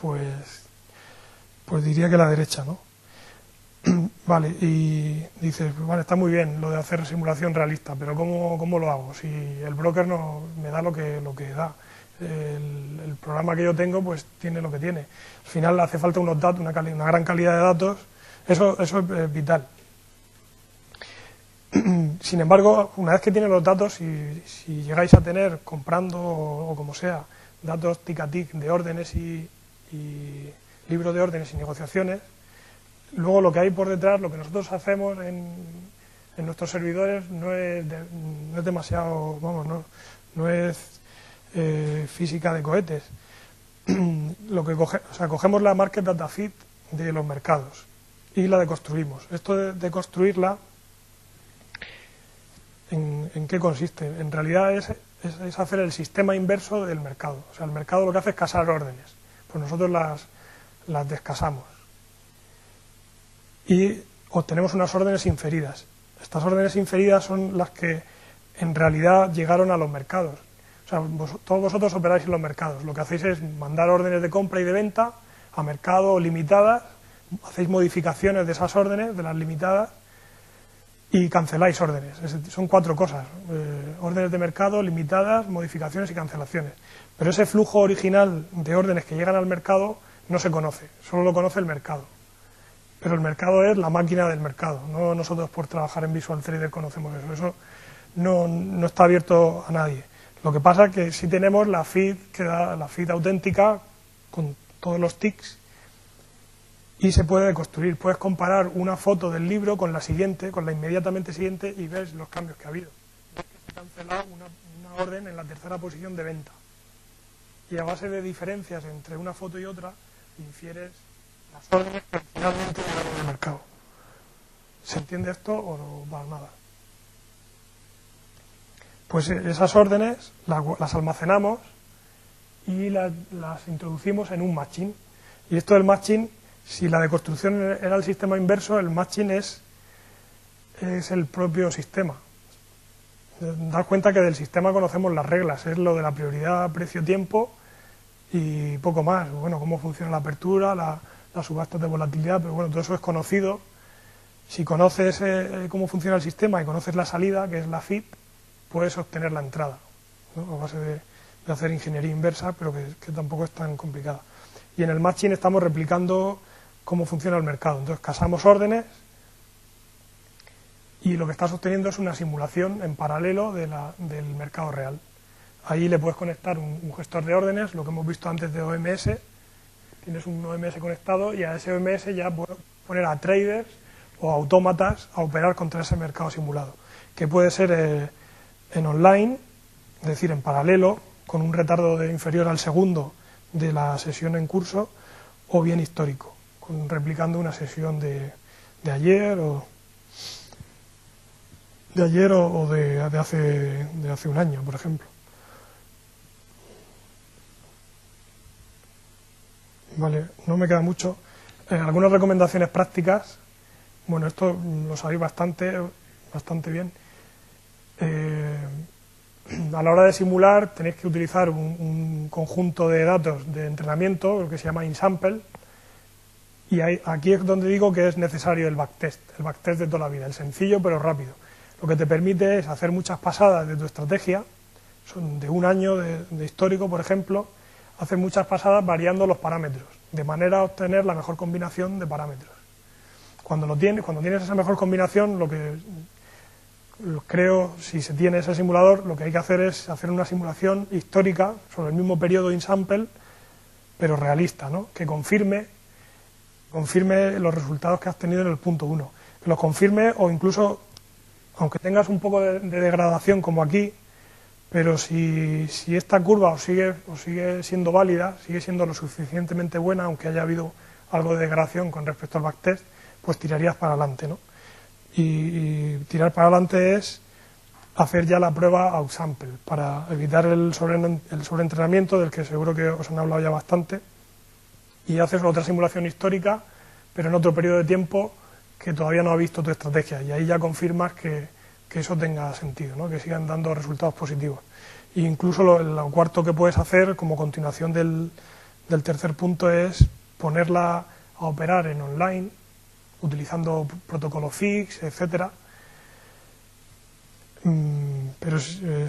Pues diría que la derecha, ¿no? Vale, y dices, vale, está muy bien lo de hacer simulación realista, pero ¿cómo lo hago? Si el broker no me da lo que da, el programa que yo tengo pues tiene lo que tiene. Al final le hace falta unos datos, una gran calidad de datos, eso es vital. Sin embargo, una vez que tiene los datos, si llegáis a tener, comprando o como sea, datos tic a tic de órdenes y libros de órdenes y negociaciones, luego lo que hay por detrás, lo que nosotros hacemos en nuestros servidores no es demasiado, vamos, no es física de cohetes. Cogemos la Market Data Feed de los mercados y la deconstruimos. Esto de construirla, ¿en qué consiste? En realidad es hacer el sistema inverso del mercado. O sea, el mercado lo que hace es casar órdenes. Pues nosotros las descasamos. Y obtenemos unas órdenes inferidas. Estas órdenes inferidas son las que en realidad llegaron a los mercados. O sea, todos vosotros operáis en los mercados. Lo que hacéis es mandar órdenes de compra y de venta a mercado limitadas, hacéis modificaciones de esas órdenes, de las limitadas, y canceláis órdenes. Son 4 cosas: órdenes de mercado, limitadas, modificaciones y cancelaciones. Pero ese flujo original de órdenes que llegan al mercado no se conoce, solo lo conoce el mercado. Pero el mercado es la máquina del mercado, no nosotros por trabajar en Visual Trader conocemos eso no está abierto a nadie. Lo que pasa es que sí tenemos la feed la feed auténtica con todos los tics, y se puede construir. Puedes comparar una foto del libro con la siguiente, con la inmediatamente siguiente, y ves los cambios que ha habido. Ves que se ha cancelado una orden en la tercera posición de venta. Y a base de diferencias entre una foto y otra, infieres las órdenes que finalmente llegaron al mercado. ¿Se entiende esto o no va nada? Pues esas órdenes las almacenamos y las introducimos en un matching. Y esto del matching, si la deconstrucción era el sistema inverso, el matching es el propio sistema. Dar cuenta que del sistema conocemos las reglas, es lo de la prioridad, precio, tiempo y poco más. Bueno, cómo funciona la apertura, las subastas de volatilidad, pero bueno, todo eso es conocido. Si conoces cómo funciona el sistema y conoces la salida, que es la feed, puedes obtener la entrada, ¿no? A base de hacer ingeniería inversa, pero que tampoco es tan complicada. Y en el matching estamos replicando cómo funciona el mercado. Entonces casamos órdenes y lo que estás obteniendo es una simulación en paralelo del mercado real. Ahí le puedes conectar un gestor de órdenes, lo que hemos visto antes de OMS. Tienes un OMS conectado y a ese OMS ya puedes poner a traders o autómatas a operar contra ese mercado simulado, que puede ser en online, es decir, en paralelo, con un retardo inferior al segundo de la sesión en curso, o bien histórico, replicando una sesión de ayer o de hace un año, por ejemplo. Vale, no me queda mucho. Algunas recomendaciones prácticas. Bueno, esto lo sabéis bastante bien. A la hora de simular tenéis que utilizar un conjunto de datos de entrenamiento, lo que se llama InSample, y aquí es donde digo que es necesario el backtest de toda la vida, el sencillo pero rápido. Lo que te permite es hacer muchas pasadas de tu estrategia, son de un año de histórico, por ejemplo, hacer muchas pasadas variando los parámetros, de manera a obtener la mejor combinación de parámetros. Cuando tienes esa mejor combinación, creo, si se tiene ese simulador, lo que hay que hacer es hacer una simulación histórica sobre el mismo periodo InSample, pero realista, ¿no? Que confirme los resultados que has tenido en el punto 1. Que los confirme, o incluso, aunque tengas un poco de degradación como aquí, pero si esta curva os sigue siendo válida, sigue siendo lo suficientemente buena, aunque haya habido algo de degradación con respecto al backtest, pues tirarías para adelante, ¿no? Y tirar para adelante es hacer ya la prueba outsample, para evitar el sobreentrenamiento, del que seguro que os han hablado ya bastante, y haces otra simulación histórica, pero en otro periodo de tiempo que todavía no ha visto tu estrategia, y ahí ya confirmas que que eso tenga sentido, ¿no? Que sigan dando resultados positivos. E incluso lo cuarto que puedes hacer, como continuación del tercer punto, es ponerla a operar en online, utilizando protocolo fix, etcétera. Pero o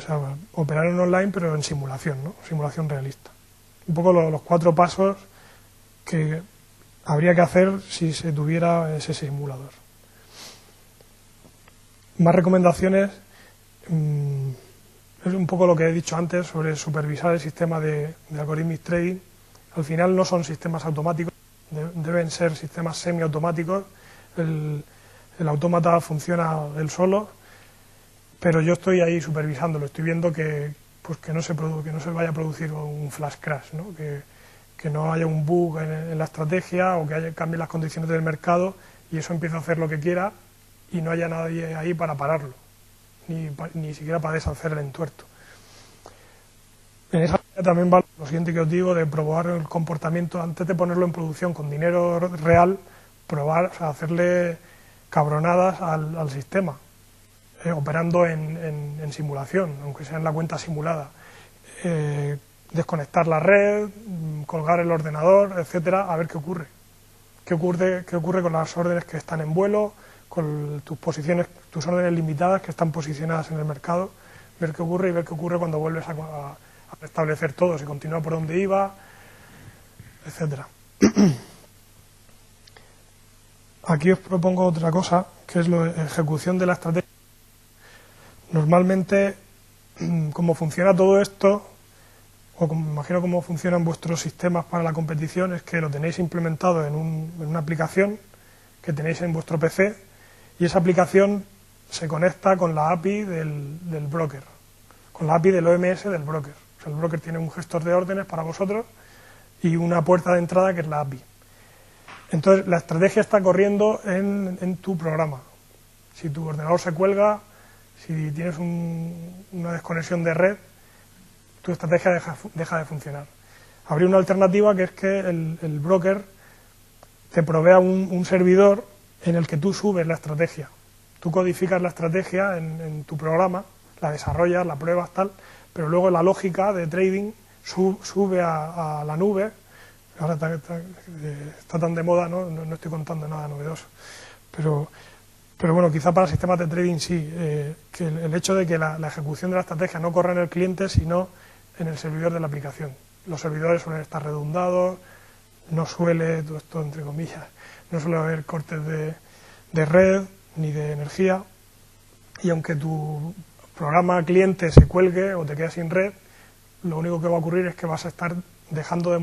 sea, operar en online, pero en simulación, ¿no? Simulación realista. Un poco los 4 pasos que habría que hacer si se tuviera ese simulador. Más recomendaciones, es un poco lo que he dicho antes sobre supervisar el sistema de algorithmic trading. Al final no son sistemas automáticos, deben ser sistemas semiautomáticos. El autómata funciona él solo, pero yo estoy ahí supervisándolo, estoy viendo que no se vaya a producir un flash crash, ¿no? Que no haya un bug en la estrategia o que cambien las condiciones del mercado y eso empieza a hacer lo que quiera y no haya nadie ahí para pararlo, ni siquiera para deshacer el entuerto. En esa línea también va lo siguiente que os digo, de probar el comportamiento antes de ponerlo en producción con dinero real, probar, o sea, hacerle cabronadas al sistema, operando en simulación, aunque sea en la cuenta simulada. Desconectar la red, colgar el ordenador, etcétera, a ver qué ocurre. ¿Qué ocurre con las órdenes que están en vuelo, con tus órdenes limitadas que están posicionadas en el mercado? Ver qué ocurre y ver qué ocurre cuando vuelves a restablecer todo, si continúa por donde iba, etcétera. Aquí os propongo otra cosa, que es la ejecución de la estrategia. Normalmente, como funciona todo esto, o me imagino cómo funcionan vuestros sistemas para la competición, es que lo tenéis implementado en una aplicación que tenéis en vuestro PC y esa aplicación se conecta con la API del broker, con la API del OMS del broker. O sea, el broker tiene un gestor de órdenes para vosotros y una puerta de entrada que es la API. Entonces, la estrategia está corriendo en tu programa. Si tu ordenador se cuelga, si tienes una desconexión de red, tu estrategia deja de funcionar. Habría una alternativa, que es que el broker te provea un servidor en el que tú subes la estrategia. Tú codificas la estrategia en tu programa, la desarrollas, la pruebas, tal, pero luego la lógica de trading sube a la nube. Ahora está tan de moda, no estoy contando nada novedoso. Pero bueno, quizá para sistemas de trading sí, que el hecho de que la ejecución de la estrategia no corra en el cliente, sino en el servidor de la aplicación. Los servidores suelen estar redundados, no suele, todo esto entre comillas, no suele haber cortes de red ni de energía, y aunque tu programa cliente se cuelgue o te quede sin red, lo único que va a ocurrir es que vas a estar dejando de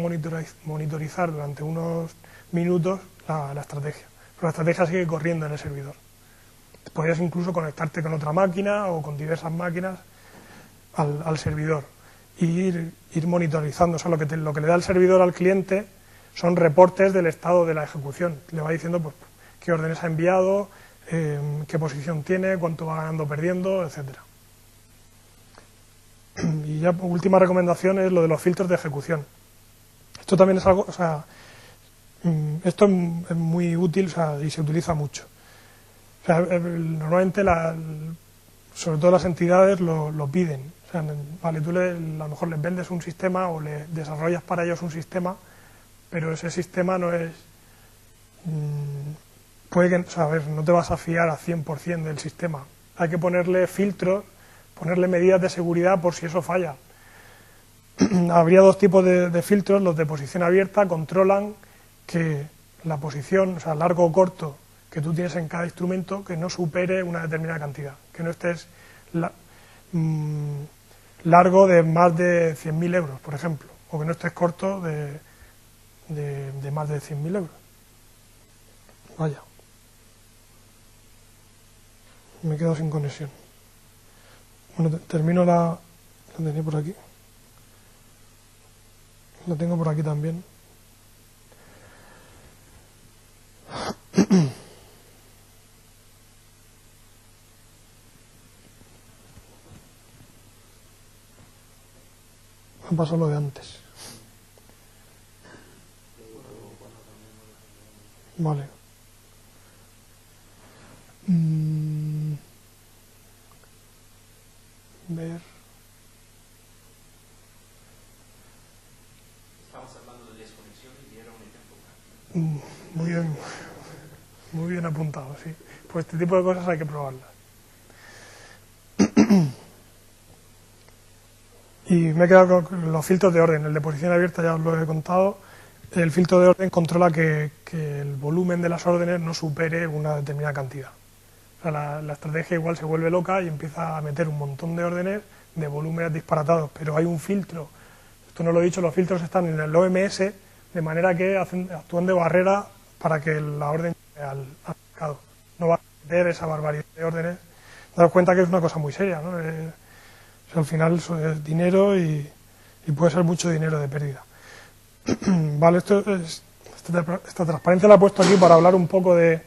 monitorizar durante unos minutos la estrategia. Pero la estrategia sigue corriendo en el servidor. Podrías incluso conectarte con otra máquina o con diversas máquinas al servidor e ir monitorizando. O sea, lo que le da el servidor al cliente son reportes del estado de la ejecución. Le va diciendo pues qué órdenes ha enviado, qué posición tiene, cuánto va ganando o perdiendo, etcétera. Y ya última recomendación es lo de los filtros de ejecución. Esto también es algo, o sea, esto es muy útil, o sea, y se utiliza mucho. O sea, normalmente, sobre todo las entidades lo piden. O sea, vale, tú a lo mejor les vendes un sistema o le desarrollas para ellos un sistema, pero ese sistema no es... puede que, o sea, a ver, no te vas a fiar al 100% del sistema. Hay que ponerle filtros, ponerle medidas de seguridad por si eso falla. Habría 2 tipos de filtros. Los de posición abierta controlan que la posición, o sea, largo o corto, que tú tienes en cada instrumento, que no supere una determinada cantidad, que no estés largo de más de 100.000 euros, por ejemplo, o que no estés corto de más de 100.000 euros. Vaya, me he quedado sin conexión. Bueno, termino la tenía por aquí. Lo tengo por aquí también. Me ha pasado lo de antes. Vale. Muy bien apuntado, sí. Pues este tipo de cosas hay que probarlas. Y me he quedado con los filtros de orden. El de posición abierta ya os lo he contado. El filtro de orden controla que el volumen de las órdenes no supere una determinada cantidad. O sea, la estrategia igual se vuelve loca y empieza a meter un montón de órdenes de volúmenes disparatados, pero hay un filtro. Esto no lo he dicho, los filtros están en el OMS, de manera que actúan de barrera para que la orden llegue al mercado. No va a meter esa barbaridad de órdenes. Daros cuenta que es una cosa muy seria, ¿no? O sea, al final eso es dinero y puede ser mucho dinero de pérdida. Vale, esta transparencia la he puesto aquí para hablar un poco de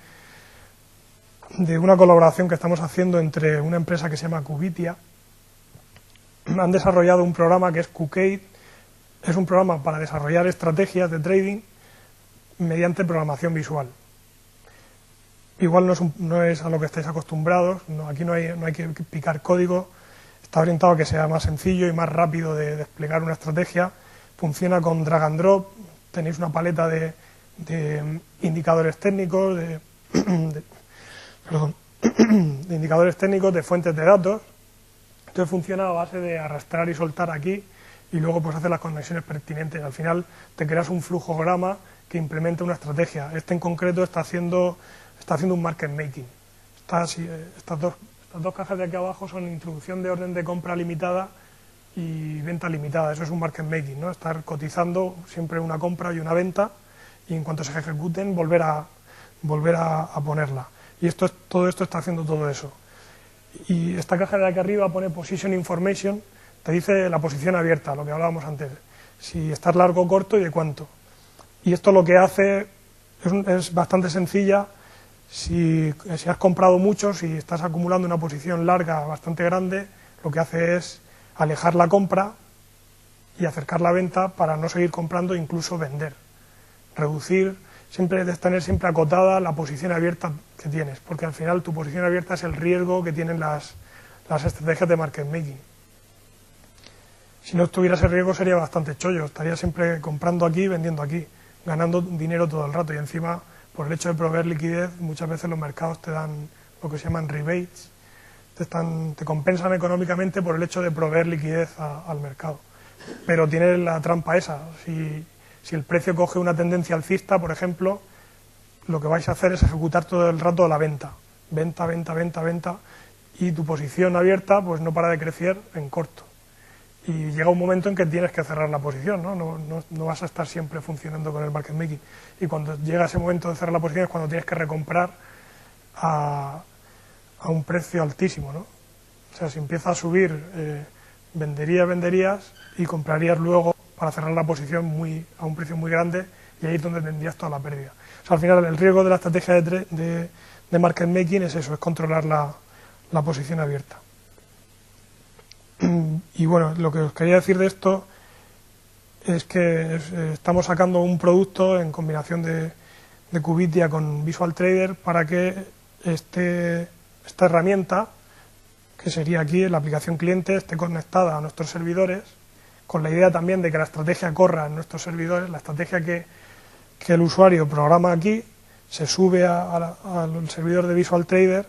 una colaboración que estamos haciendo entre una empresa que se llama Cubitia. Han desarrollado un programa que es Qcade. Es un programa para desarrollar estrategias de trading mediante programación visual. Igual no es a lo que estáis acostumbrados, aquí no hay que picar código, está orientado a que sea más sencillo y más rápido de desplegar una estrategia. Funciona con drag and drop, tenéis una paleta de indicadores técnicos, de indicadores técnicos, de fuentes de datos. Entonces funciona a base de arrastrar y soltar aquí y luego pues hacer las conexiones pertinentes. Al final te creas un flujograma que implementa una estrategia. Este en concreto está haciendo un market making. Estas dos cajas de aquí abajo son introducción de orden de compra limitada y venta limitada. Eso es un market making, ¿no? Estar cotizando siempre una compra y una venta y en cuanto se ejecuten volver a ponerla. Y todo esto está haciendo todo eso. Y esta caja de aquí arriba pone Position Information, te dice la posición abierta, lo que hablábamos antes, si estás largo o corto y de cuánto. Y esto lo que hace es bastante sencilla. Si has comprado mucho, si estás acumulando una posición larga bastante grande, lo que hace es alejar la compra y acercar la venta para no seguir comprando e incluso vender. Reducir, tener siempre acotada la posición abierta que tienes, porque al final tu posición abierta es el riesgo que tienen las estrategias de market making. Si no tuviera ese riesgo sería bastante chollo, estaría siempre comprando aquí y vendiendo aquí, ganando dinero todo el rato y encima por el hecho de proveer liquidez muchas veces los mercados te dan lo que se llaman rebates, te compensan económicamente por el hecho de proveer liquidez al mercado. Pero tiene la trampa esa, si el precio coge una tendencia alcista, por ejemplo, lo que vais a hacer es ejecutar todo el rato la venta, y tu posición abierta pues no para de crecer en corto. Y llega un momento en que tienes que cerrar la posición, ¿no? No vas a estar siempre funcionando con el market making. Y cuando llega ese momento de cerrar la posición es cuando tienes que recomprar a un precio altísimo, ¿no? O sea, si empieza a subir, venderías y comprarías luego para cerrar la posición a un precio muy grande y ahí es donde tendrías toda la pérdida. O sea, al final el riesgo de la estrategia de market making es eso, es controlar la posición abierta. Y bueno, lo que os quería decir de esto es que estamos sacando un producto en combinación de Cubitia con Visual Trader para que esta herramienta, que sería aquí la aplicación cliente, esté conectada a nuestros servidores, con la idea también de que la estrategia corra en nuestros servidores, la estrategia que el usuario programa aquí, se sube al servidor de Visual Trader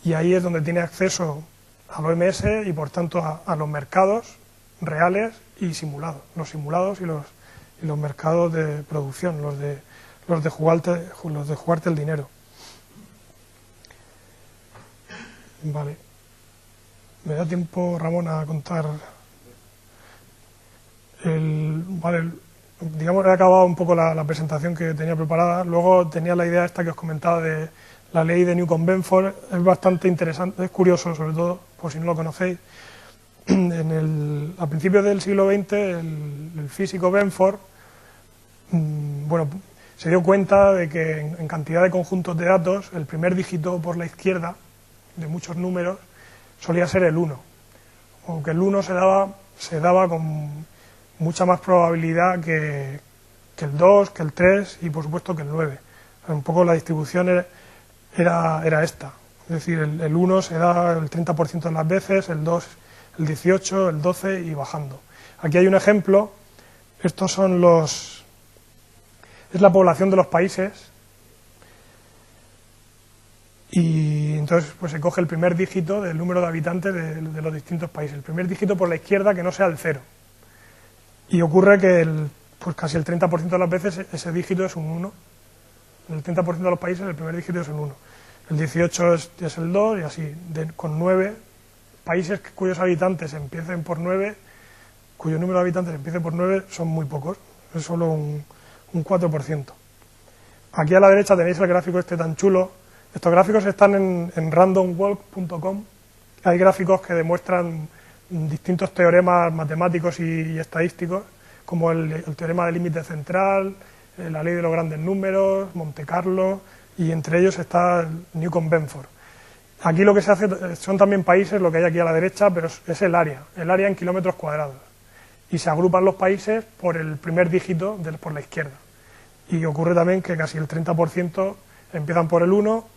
y ahí es donde tiene acceso al OMS y por tanto a los mercados reales y simulados, los simulados y los mercados de producción, los de jugarte el dinero. Vale. ¿Me da tiempo, Ramón, a contar? Digamos, he acabado un poco la presentación que tenía preparada. Luego tenía la idea esta que os comentaba de la ley de Newcomb-Benford. Es bastante interesante, es curioso, sobre todo, por si no lo conocéis. A principios del siglo XX, el físico Benford se dio cuenta de que en cantidad de conjuntos de datos, el primer dígito por la izquierda, de muchos números, solía ser el 1. O que el 1 se daba con mucha más probabilidad que el 2, que el 3 y por supuesto que el 9. Un poco la distribución era esta. Es decir, el 1 se da el 30% de las veces, el 2 el 18, el 12 y bajando. Aquí hay un ejemplo. Estos son es la población de los países, y entonces pues se coge el primer dígito del número de habitantes de los distintos países, el primer dígito por la izquierda que no sea el 0. Y ocurre que pues casi el 30% de las veces ese dígito es un 1. En el 30% de los países el primer dígito es un 1. El 18 es el 2 y así, con 9 países cuyos habitantes empiecen por 9, cuyo número de habitantes empiece por 9 son muy pocos, es solo un 4%. Aquí a la derecha tenéis el gráfico este tan chulo. Estos gráficos están en randomwalk.com. Hay gráficos que demuestran distintos teoremas matemáticos y estadísticos, como el teorema del límite central, la ley de los grandes números, Monte Carlo, y entre ellos está Newcomb-Benford. Aquí lo que se hace son también países, lo que hay aquí a la derecha, pero es el área en kilómetros cuadrados. Y se agrupan los países por el primer dígito por la izquierda. Y ocurre también que casi el 30% empiezan por el 1,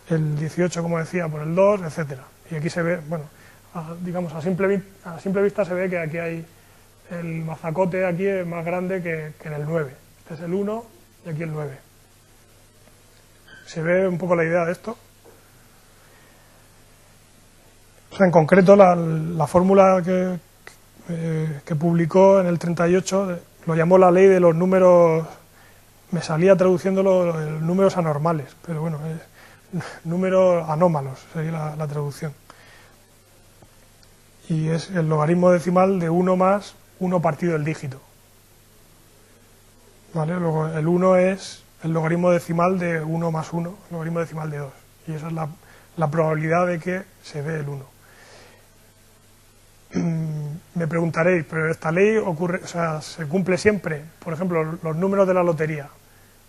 el 18, como decía, por el 2, etcétera. Y aquí se ve, bueno, digamos, a simple vista se ve que aquí hay el mazacote, aquí es más grande que en el 9. Este es el 1 y aquí el 9. ¿Se ve un poco la idea de esto? O sea, en concreto, la fórmula que publicó en el 38 lo llamó la ley de los números, me salía traduciéndolo números anormales, pero bueno, números anómalos sería la traducción. Y es el logaritmo decimal de 1 más 1 partido del dígito. ¿Vale? Luego el 1 es el logaritmo decimal de 1 más 1, el logaritmo decimal de 2. Y esa es la probabilidad de que se dé el 1. Me preguntaréis, pero esta ley ocurre, o sea, ¿se cumple siempre? Por ejemplo, los números de la lotería.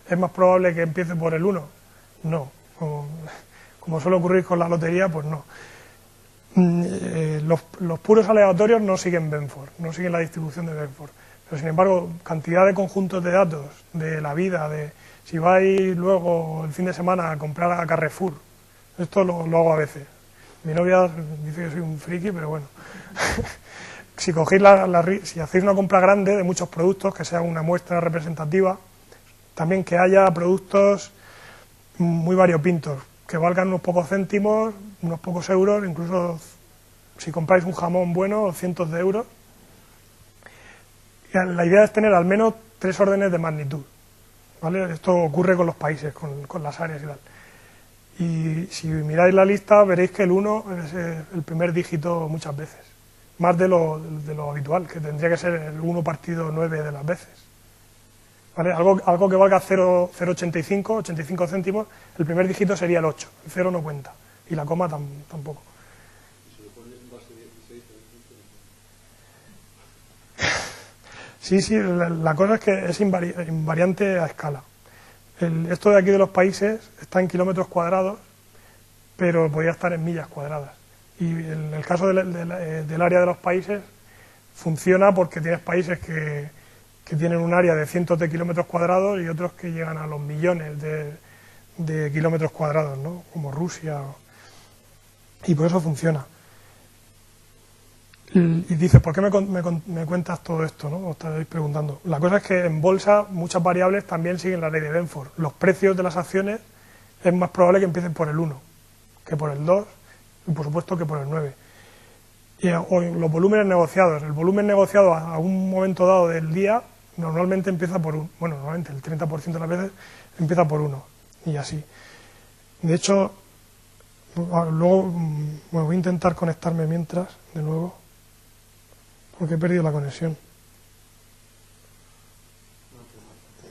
¿Es más probable que empiece por el 1? No. Como suele ocurrir con la lotería, pues no. Los puros aleatorios no siguen Benford, no siguen la distribución de Benford. Pero sin embargo, cantidad de conjuntos de datos de la vida, de si vais luego el fin de semana a comprar a Carrefour, esto lo hago a veces. Mi novia dice que soy un friki, pero bueno. Si cogéis si hacéis una compra grande de muchos productos, que sea una muestra representativa, también que haya productos muy variopintos, que valgan unos pocos céntimos, unos pocos euros, incluso si compráis un jamón bueno, cientos de euros. La idea es tener al menos 3 órdenes de magnitud, ¿vale? Esto ocurre con los países, con las áreas y tal. Y si miráis la lista veréis que el 1 es el primer dígito muchas veces, más de lo habitual, que tendría que ser el 1 partido 9 de las veces. ¿Vale? Algo que valga 0,85 céntimos, el primer dígito sería el 8, el 0 no cuenta, y la coma tampoco. ¿Y se lo pones en base 16 Sí, la cosa es que es invariante a escala. Esto de aquí de los países está en kilómetros cuadrados, pero podría estar en millas cuadradas. Y en el caso del área de los países funciona porque tienes países que tienen un área de cientos de kilómetros cuadrados y otros que llegan a los millones de kilómetros cuadrados, ¿no? Como Rusia. Y por eso funciona. Y dices, ¿por qué me cuentas todo esto, ¿no? Os estaréis preguntando. La cosa es que en bolsa muchas variables también siguen la ley de Benford. Los precios de las acciones es más probable que empiecen por el 1 que por el 2 y por supuesto que por el 9. Y los volúmenes negociados. El volumen negociado a un momento dado del día normalmente empieza por 1. Bueno, normalmente el 30% de las veces empieza por 1 y así. De hecho, luego voy a intentar conectarme mientras, de nuevo, porque he perdido la conexión.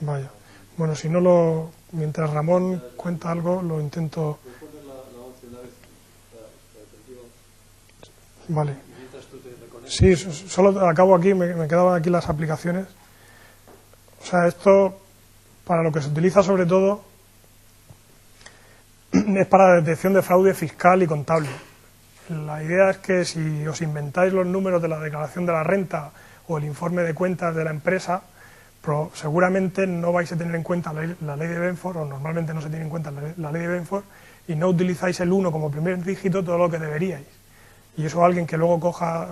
Vaya. Bueno, si no mientras Ramón cuenta algo, lo intento. Vale. Sí, solo acabo aquí, me quedaban aquí las aplicaciones. O sea, esto, para lo que se utiliza sobre todo, es para la detección de fraude fiscal y contable. La idea es que si os inventáis los números de la declaración de la renta o el informe de cuentas de la empresa, seguramente no vais a tener en cuenta la ley de Benford, o normalmente no se tiene en cuenta la ley de Benford, y no utilizáis el 1 como primer dígito todo lo que deberíais. Y eso alguien que luego coja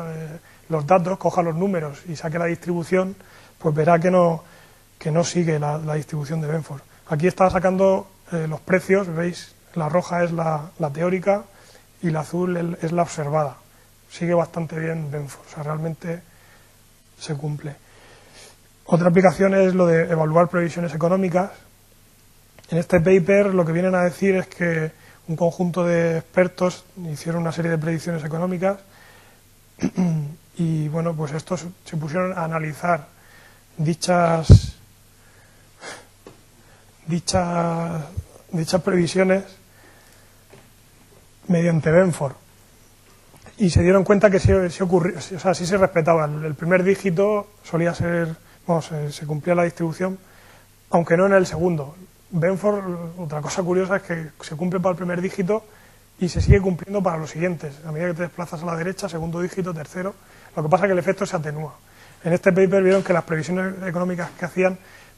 los datos, coja los números y saque la distribución, pues verá que no que no sigue la distribución de Benford. Aquí está sacando los precios, veis, la roja es la teórica y la azul es la observada. Sigue bastante bien Benford, o sea, realmente se cumple. Otra aplicación es lo de evaluar previsiones económicas. En este paper lo que vienen a decir es que un conjunto de expertos hicieron una serie de predicciones económicas y bueno, pues estos se pusieron a analizar dichas previsiones mediante Benford y se dieron cuenta que sí se respetaba. El primer dígito solía ser, se cumplía la distribución, aunque no en el segundo. Benford, otra cosa curiosa es que se cumple para el primer dígito y se sigue cumpliendo para los siguientes. A medida que te desplazas a la derecha, segundo dígito, tercero, lo que pasa es que el efecto se atenúa. En este paper vieron que las previsiones económicas que hacían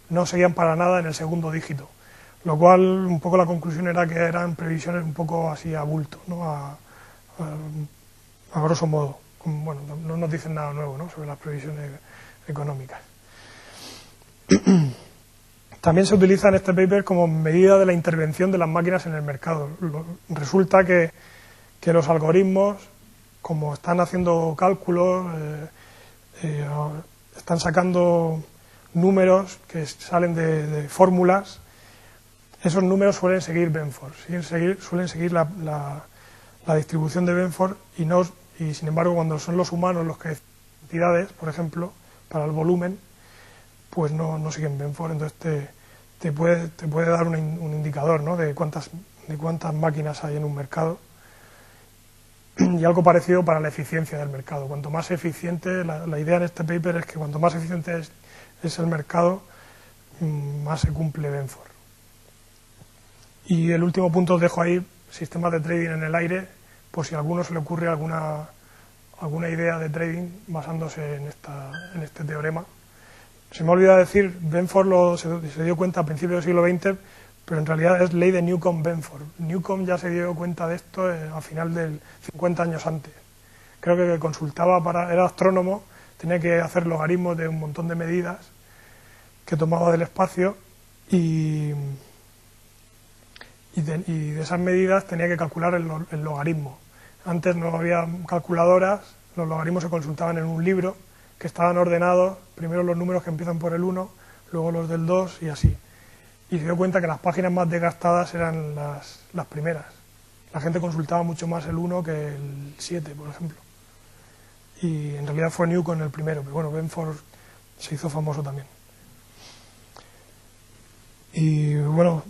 no seguían para nada en el segundo dígito, lo cual un poco la conclusión era que eran previsiones un poco así a bulto, ¿no? a grosso modo. Bueno, no nos dicen nada nuevo, ¿no?, sobre las previsiones económicas. También se utiliza en este paper como medida de la intervención de las máquinas en el mercado. Resulta que los algoritmos, como están haciendo cálculos, están sacando números que salen de fórmulas, esos números suelen seguir Benford, suelen seguir la distribución de Benford y sin embargo cuando son los humanos los que entidades, por ejemplo, para el volumen, pues no siguen Benford. Entonces te puede dar un indicador, ¿no?, de cuántas máquinas hay en un mercado. Y algo parecido para la eficiencia del mercado. Cuanto más eficiente, la idea en este paper es que cuanto más eficiente es el mercado, más se cumple Benford. Y el último punto os dejo ahí, sistemas de trading en el aire, por si a alguno se le ocurre alguna idea de trading basándose en este teorema. Se me ha olvidado decir, Benford se dio cuenta a principios del siglo XX, pero en realidad es ley de Newcomb-Benford. Newcomb ya se dio cuenta de esto a final del 50 años antes. Creo que consultaba era astrónomo, tenía que hacer logaritmos de un montón de medidas que tomaba del espacio y de esas medidas tenía que calcular el logaritmo. Antes no había calculadoras, los logaritmos se consultaban en un libro que estaban ordenados, primero los números que empiezan por el 1, luego los del 2 y así. Y se dio cuenta que las páginas más desgastadas eran las primeras. La gente consultaba mucho más el 1 que el 7, por ejemplo. Y en realidad fue Newcomb el primero, pero bueno, Benford se hizo famoso también. Y bueno,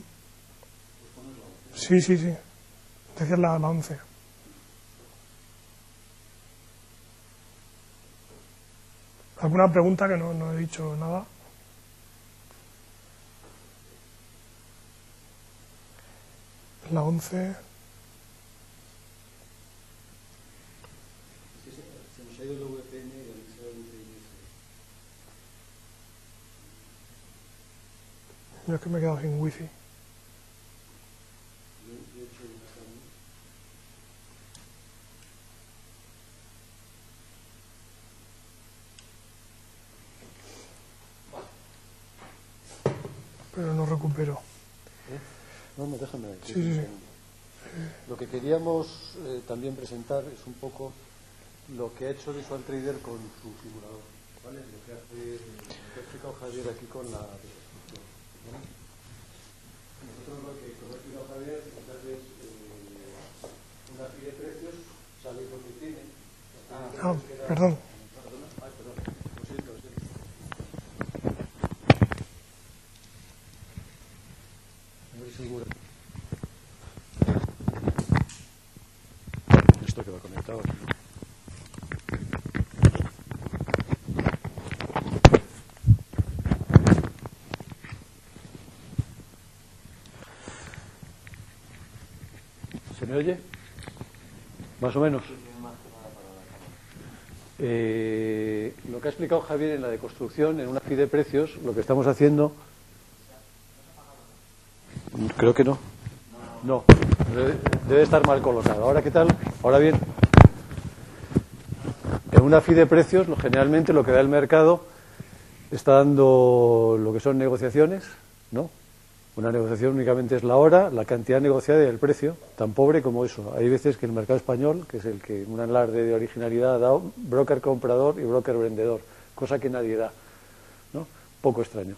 sí. Decías la 11. ¿Alguna pregunta que no he dicho nada? La 11. Se nos ha ido el VPN y el Yo es que me he quedado sin wifi. Pero no recupero. No, déjame. Sí. Lo que queríamos también presentar es un poco lo que ha hecho Visual Trader con su simulador, ¿vale? Lo que ha explicado Javier aquí con la descripción, ¿vale? Nosotros lo que ha explicado Javier es una serie de precios, sale lo que tiene. Perdón. Lo siento. A ver seguro. Esto que va conectado aquí. ¿Se me oye? Más o menos. Lo que ha explicado Javier en la deconstrucción, en una FI de precios, lo que estamos haciendo... Creo que no. No, debe estar mal colocado. ¿Ahora qué tal? ¿Ahora bien? En una FI de precios, generalmente lo que da el mercado está dando lo que son negociaciones, ¿no? Una negociación únicamente es la hora, la cantidad negociada y el precio, tan pobre como eso. Hay veces que el mercado español, que es el que un alarde de originalidad ha dado, broker comprador y broker vendedor, cosa que nadie da, ¿no? Poco extraño.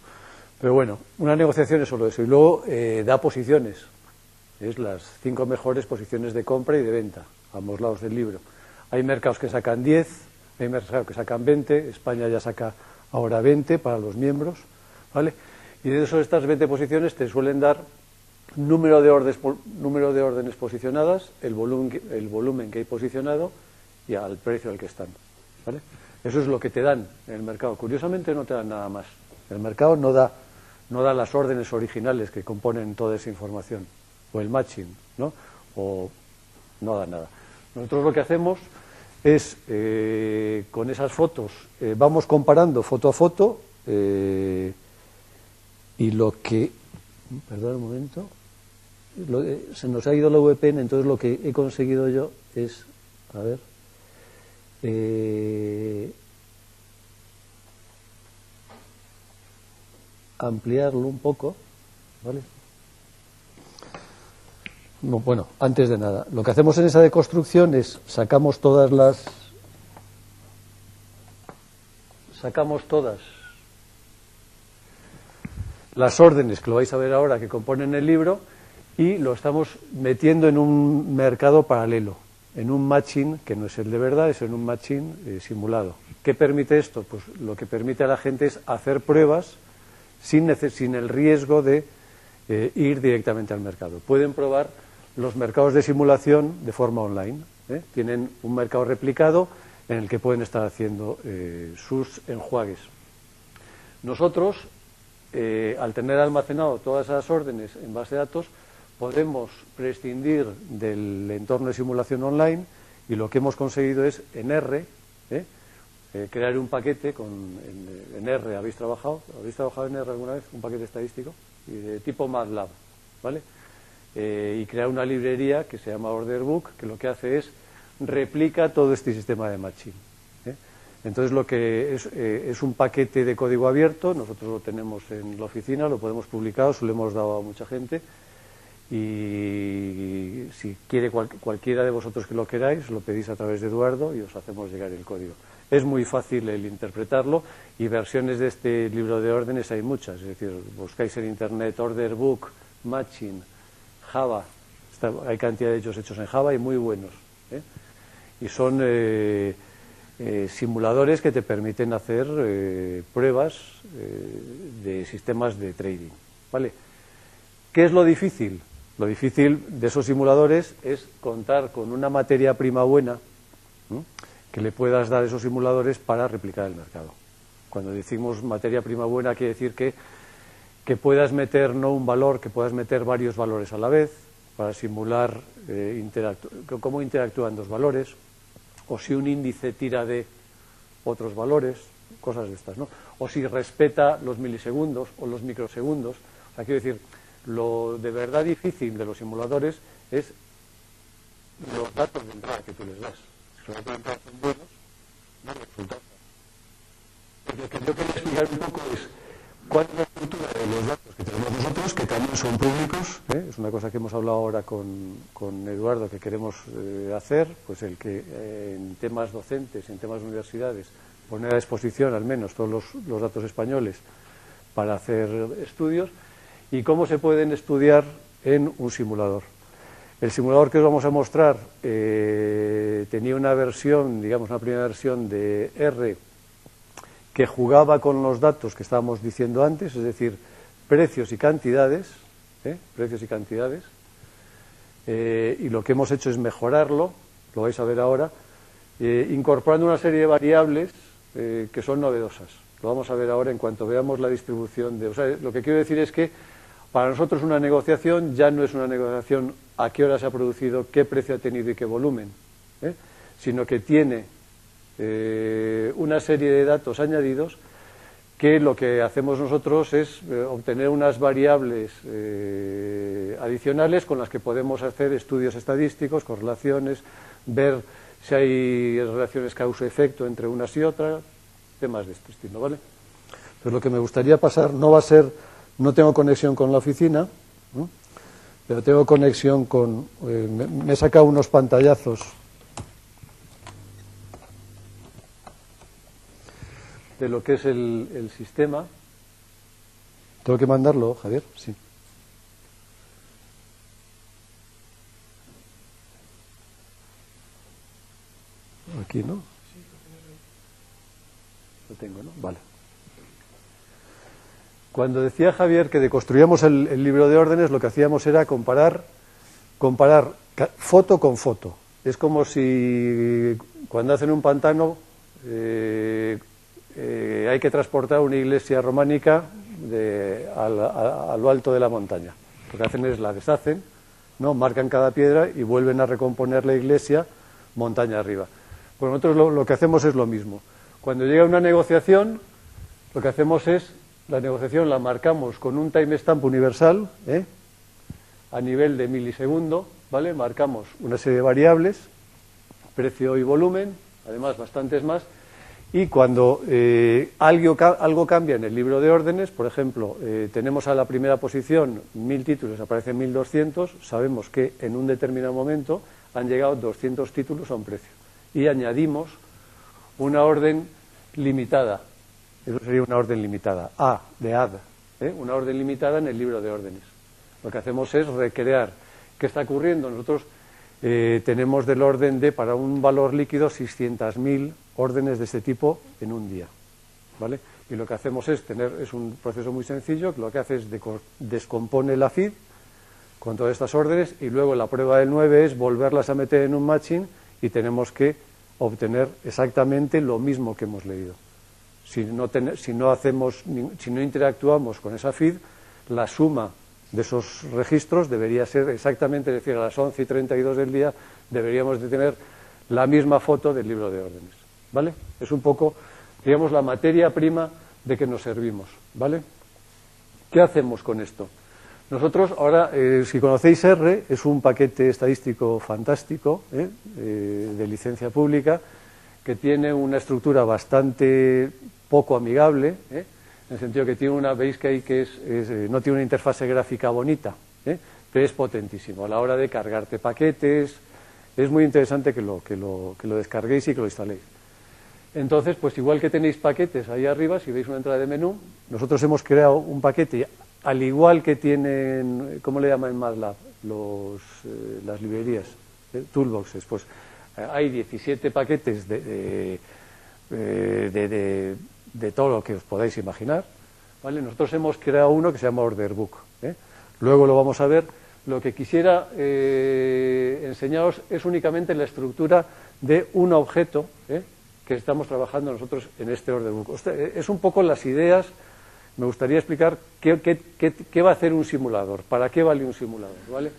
Pero bueno, una negociación es solo eso. Y luego da posiciones, es las 5 mejores posiciones de compra y de venta, a ambos lados del libro. Hay mercados que sacan 10, hay mercados que sacan 20, España ya saca ahora 20 para los miembros, ¿vale? Y de estas 20 posiciones te suelen dar número de órdenes posicionadas, el volumen que hay posicionado y al precio al que están, ¿vale? Eso es lo que te dan en el mercado. Curiosamente no te dan nada más. El mercado no da las órdenes originales que componen toda esa información, o el matching, ¿no? O no da nada. Nosotros lo que hacemos es, con esas fotos, vamos comparando foto a foto, y lo que... Perdón un momento. Se nos ha ido la VPN, entonces lo que he conseguido yo es... A ver... ampliarlo un poco, ¿vale? No, bueno, antes de nada, lo que hacemos en esa deconstrucción es sacamos todas las órdenes, que lo vais a ver ahora, que componen el libro, y lo estamos metiendo en un mercado paralelo, en un matching que no es el de verdad, es en un matching simulado. ¿Qué permite esto? Pues lo que permite a la gente es hacer pruebas sin el riesgo de ir directamente al mercado. Pueden probar los mercados de simulación de forma online, ¿eh? Tienen un mercado replicado en el que pueden estar haciendo sus enjuagues. Nosotros, al tener almacenado todas esas órdenes en base de datos, podemos prescindir del entorno de simulación online, y lo que hemos conseguido es en R, crear un paquete en R. ¿Habéis trabajado en R alguna vez? Un paquete estadístico y de tipo MATLAB, ¿vale? Y crear una librería que se llama Orderbook, que lo que hace es replica todo este sistema de matching, ¿eh? Entonces lo que es un paquete de código abierto. Nosotros lo tenemos en la oficina, lo podemos publicar, se lo hemos dado a mucha gente, y si quiere cualquiera de vosotros que lo queráis, lo pedís a través de Eduardo y os hacemos llegar el código. Es muy fácil el interpretarlo, y versiones de este libro de órdenes hay muchas. Es decir, buscáis en internet Orderbook, Matching, Java, hay cantidad de ellos hechos en Java y muy buenos, ¿eh? Y son simuladores que te permiten hacer pruebas de sistemas de trading, ¿vale? ¿Qué es lo difícil? Lo difícil de esos simuladores es contar con una materia prima buena, ¿no?, que le puedas dar a esos simuladores para replicar el mercado. Cuando decimos materia prima buena, quiere decir que puedas meter no un valor, que puedas meter varios valores a la vez para simular cómo interactúan dos valores, o si un índice tira de otros valores, cosas de estas, ¿no? O si respeta los milisegundos o los microsegundos. O sea, quiero decir, lo de verdad difícil de los simuladores es los datos de entrada que tú les das. Si los datos de entrada son buenos, no los resultados. Lo que yo quería explicar un poco es cuál es la estructura de los datos que tenemos nosotros, que también son públicos, ¿eh? Es una cosa que hemos hablado ahora con Eduardo, que queremos hacer, pues el que en temas docentes, en temas de universidades, poner a disposición al menos todos los datos españoles para hacer estudios, y cómo se pueden estudiar en un simulador. El simulador que os vamos a mostrar tenía una versión, digamos una primera versión de R, que jugaba con los datos que estábamos diciendo antes, es decir, precios y cantidades, y lo que hemos hecho es mejorarlo, lo vais a ver ahora, incorporando una serie de variables que son novedosas. Lo vamos a ver ahora en cuanto veamos la distribución de... O sea, lo que quiero decir es que para nosotros una negociación ya no es una negociación a qué hora se ha producido, qué precio ha tenido y qué volumen, sino que tiene una serie de datos añadidos, que lo que hacemos nosotros es obtener unas variables adicionales con las que podemos hacer estudios estadísticos, correlaciones, ver si hay relaciones causa-efecto entre unas y otras, temas de este estilo, ¿vale? Pero lo que me gustaría pasar no va a ser, no tengo conexión con la oficina, ¿no? Pero tengo conexión con, me he sacado unos pantallazos de lo que es el sistema. ¿Tengo que mandarlo, Javier? Sí. Aquí, ¿no? Lo tengo, ¿no? Vale. Cuando decía Javier que deconstruíamos el libro de órdenes, lo que hacíamos era comparar foto con foto. Es como si cuando hacen un pantano hay que transportar una iglesia románica a lo alto de la montaña. Lo que hacen es la deshacen, ¿no? Marcan cada piedra y vuelven a recomponer la iglesia montaña arriba. Pues nosotros lo que hacemos es lo mismo. Cuando llega una negociación, lo que hacemos es, la negociación la marcamos con un timestamp universal, a nivel de milisegundo, ¿vale? Marcamos una serie de variables, precio y volumen, además bastantes más, y cuando algo cambia en el libro de órdenes, por ejemplo, tenemos a la primera posición 1000 títulos, aparecen 1200, sabemos que en un determinado momento han llegado 200 títulos a un precio, y añadimos una orden limitada. Eso sería una orden limitada, A, de add, una orden limitada en el libro de órdenes. Lo que hacemos es recrear qué está ocurriendo. Nosotros tenemos del orden de, para un valor líquido, 600.000 órdenes de este tipo en un día, ¿vale? Y lo que hacemos es un proceso muy sencillo, que lo que hace es descompone la feed con todas estas órdenes, y luego la prueba del 9 es volverlas a meter en un matching y tenemos que obtener exactamente lo mismo que hemos leído. Si no interactuamos con esa feed, la suma de esos registros debería ser exactamente, es decir, a las 11:32 del día deberíamos de tener la misma foto del libro de órdenes, ¿vale? Es un poco, digamos, la materia prima de que nos servimos, ¿vale? ¿Qué hacemos con esto? Nosotros ahora, si conocéis R, es un paquete estadístico fantástico, de licencia pública, que tiene una estructura bastante poco amigable, en el sentido que tiene veis que ahí no tiene una interfase gráfica bonita, pero es potentísimo a la hora de cargarte paquetes. Es muy interesante que lo descarguéis y que lo instaléis. Entonces, pues igual que tenéis paquetes ahí arriba, si veis una entrada de menú, nosotros hemos creado un paquete, al igual que tienen, ¿cómo le llaman en MATLAB? Las librerías, toolboxes. Pues hay 17 paquetes de todo lo que os podáis imaginar, ¿vale? Nosotros hemos creado uno que se llama Orderbook, Luego lo vamos a ver. Lo que quisiera enseñaros es únicamente la estructura de un objeto que estamos trabajando nosotros en este Orderbook. Es un poco las ideas. Me gustaría explicar qué va a hacer un simulador, para qué vale un simulador, ¿vale?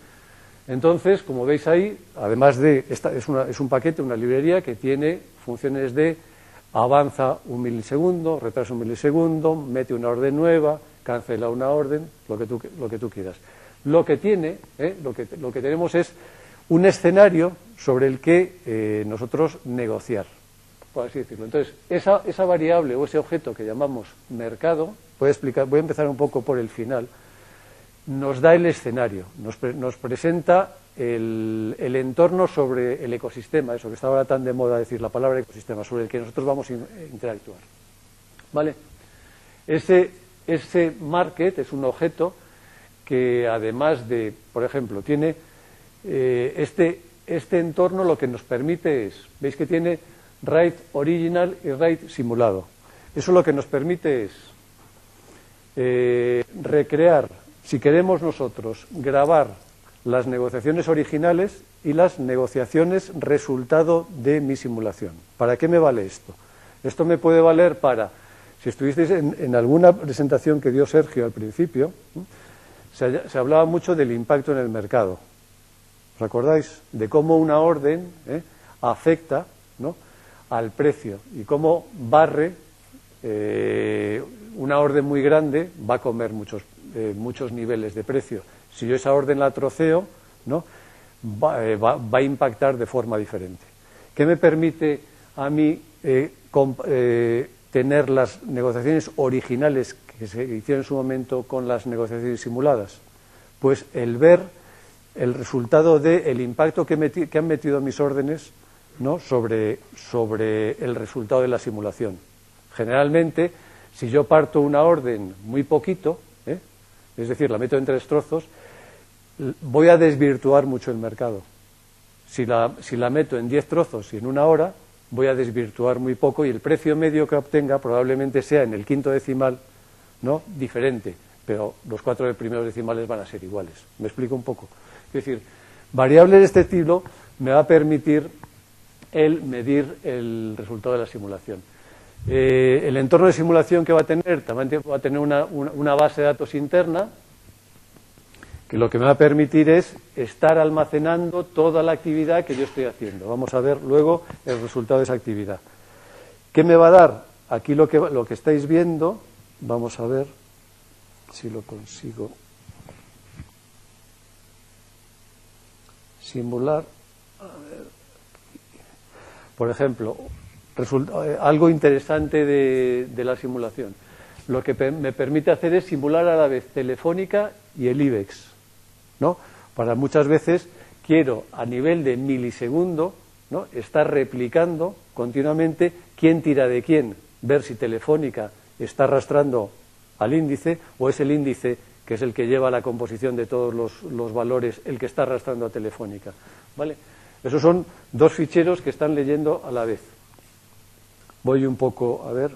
Entonces, como veis ahí, además es un paquete, una librería que tiene funciones de avanza un milisegundo, retrasa un milisegundo, mete una orden nueva, cancela una orden, lo que tú quieras. Lo que tenemos es un escenario sobre el que nosotros negociar, por así decirlo. Entonces, esa variable o ese objeto que llamamos mercado, voy a empezar un poco por el final, nos da el escenario, nos presenta el entorno sobre el ecosistema, eso que está ahora tan de moda decir la palabra ecosistema, sobre el que nosotros vamos a interactuar, ¿vale? Ese market es un objeto que, además de, por ejemplo, tiene este entorno, lo que nos permite es, veis que tiene write original y write simulado. Eso lo que nos permite es recrear, si queremos nosotros, grabar las negociaciones originales y las negociaciones resultado de mi simulación. ¿Para qué me vale esto? Esto me puede valer para, si estuvisteis en alguna presentación que dio Sergio al principio, se hablaba mucho del impacto en el mercado. ¿Os acordáis? De cómo una orden afecta, ¿no?, al precio y cómo barre. Una orden muy grande va a comer muchos niveles de precio. Si yo esa orden la troceo, ¿no?, va a impactar de forma diferente. ¿Qué me permite a mí tener las negociaciones originales que se hicieron en su momento con las negociaciones simuladas? Pues el ver el resultado del impacto que han metido mis órdenes, ¿no?, sobre el resultado de la simulación. Generalmente, si yo parto una orden muy poquito, es decir, la meto en 3 trozos, voy a desvirtuar mucho el mercado. Si la meto en 10 trozos y en 1 hora, voy a desvirtuar muy poco y el precio medio que obtenga probablemente sea en el quinto decimal, ¿no?, diferente, pero los 4 primeros decimales van a ser iguales. ¿Me explico un poco? Es decir, variables de este estilo me va a permitir el medir el resultado de la simulación. El entorno de simulación que va a tener, también va a tener una base de datos interna, que lo que me va a permitir es estar almacenando toda la actividad que yo estoy haciendo. Vamos a ver luego el resultado de esa actividad. ¿Qué me va a dar? Aquí lo que estáis viendo, vamos a ver si lo consigo simular. A ver. Por ejemplo, algo interesante de la simulación. Lo que me permite hacer es simular a la vez Telefónica y el IBEX, ¿no? Para muchas veces quiero a nivel de milisegundo, ¿no?, estar replicando continuamente quién tira de quién, ver si Telefónica está arrastrando al índice o es el índice, que es el que lleva la composición de todos los valores, el que está arrastrando a Telefónica, ¿vale? Esos son 2 ficheros que están leyendo a la vez. Voy un poco a ver.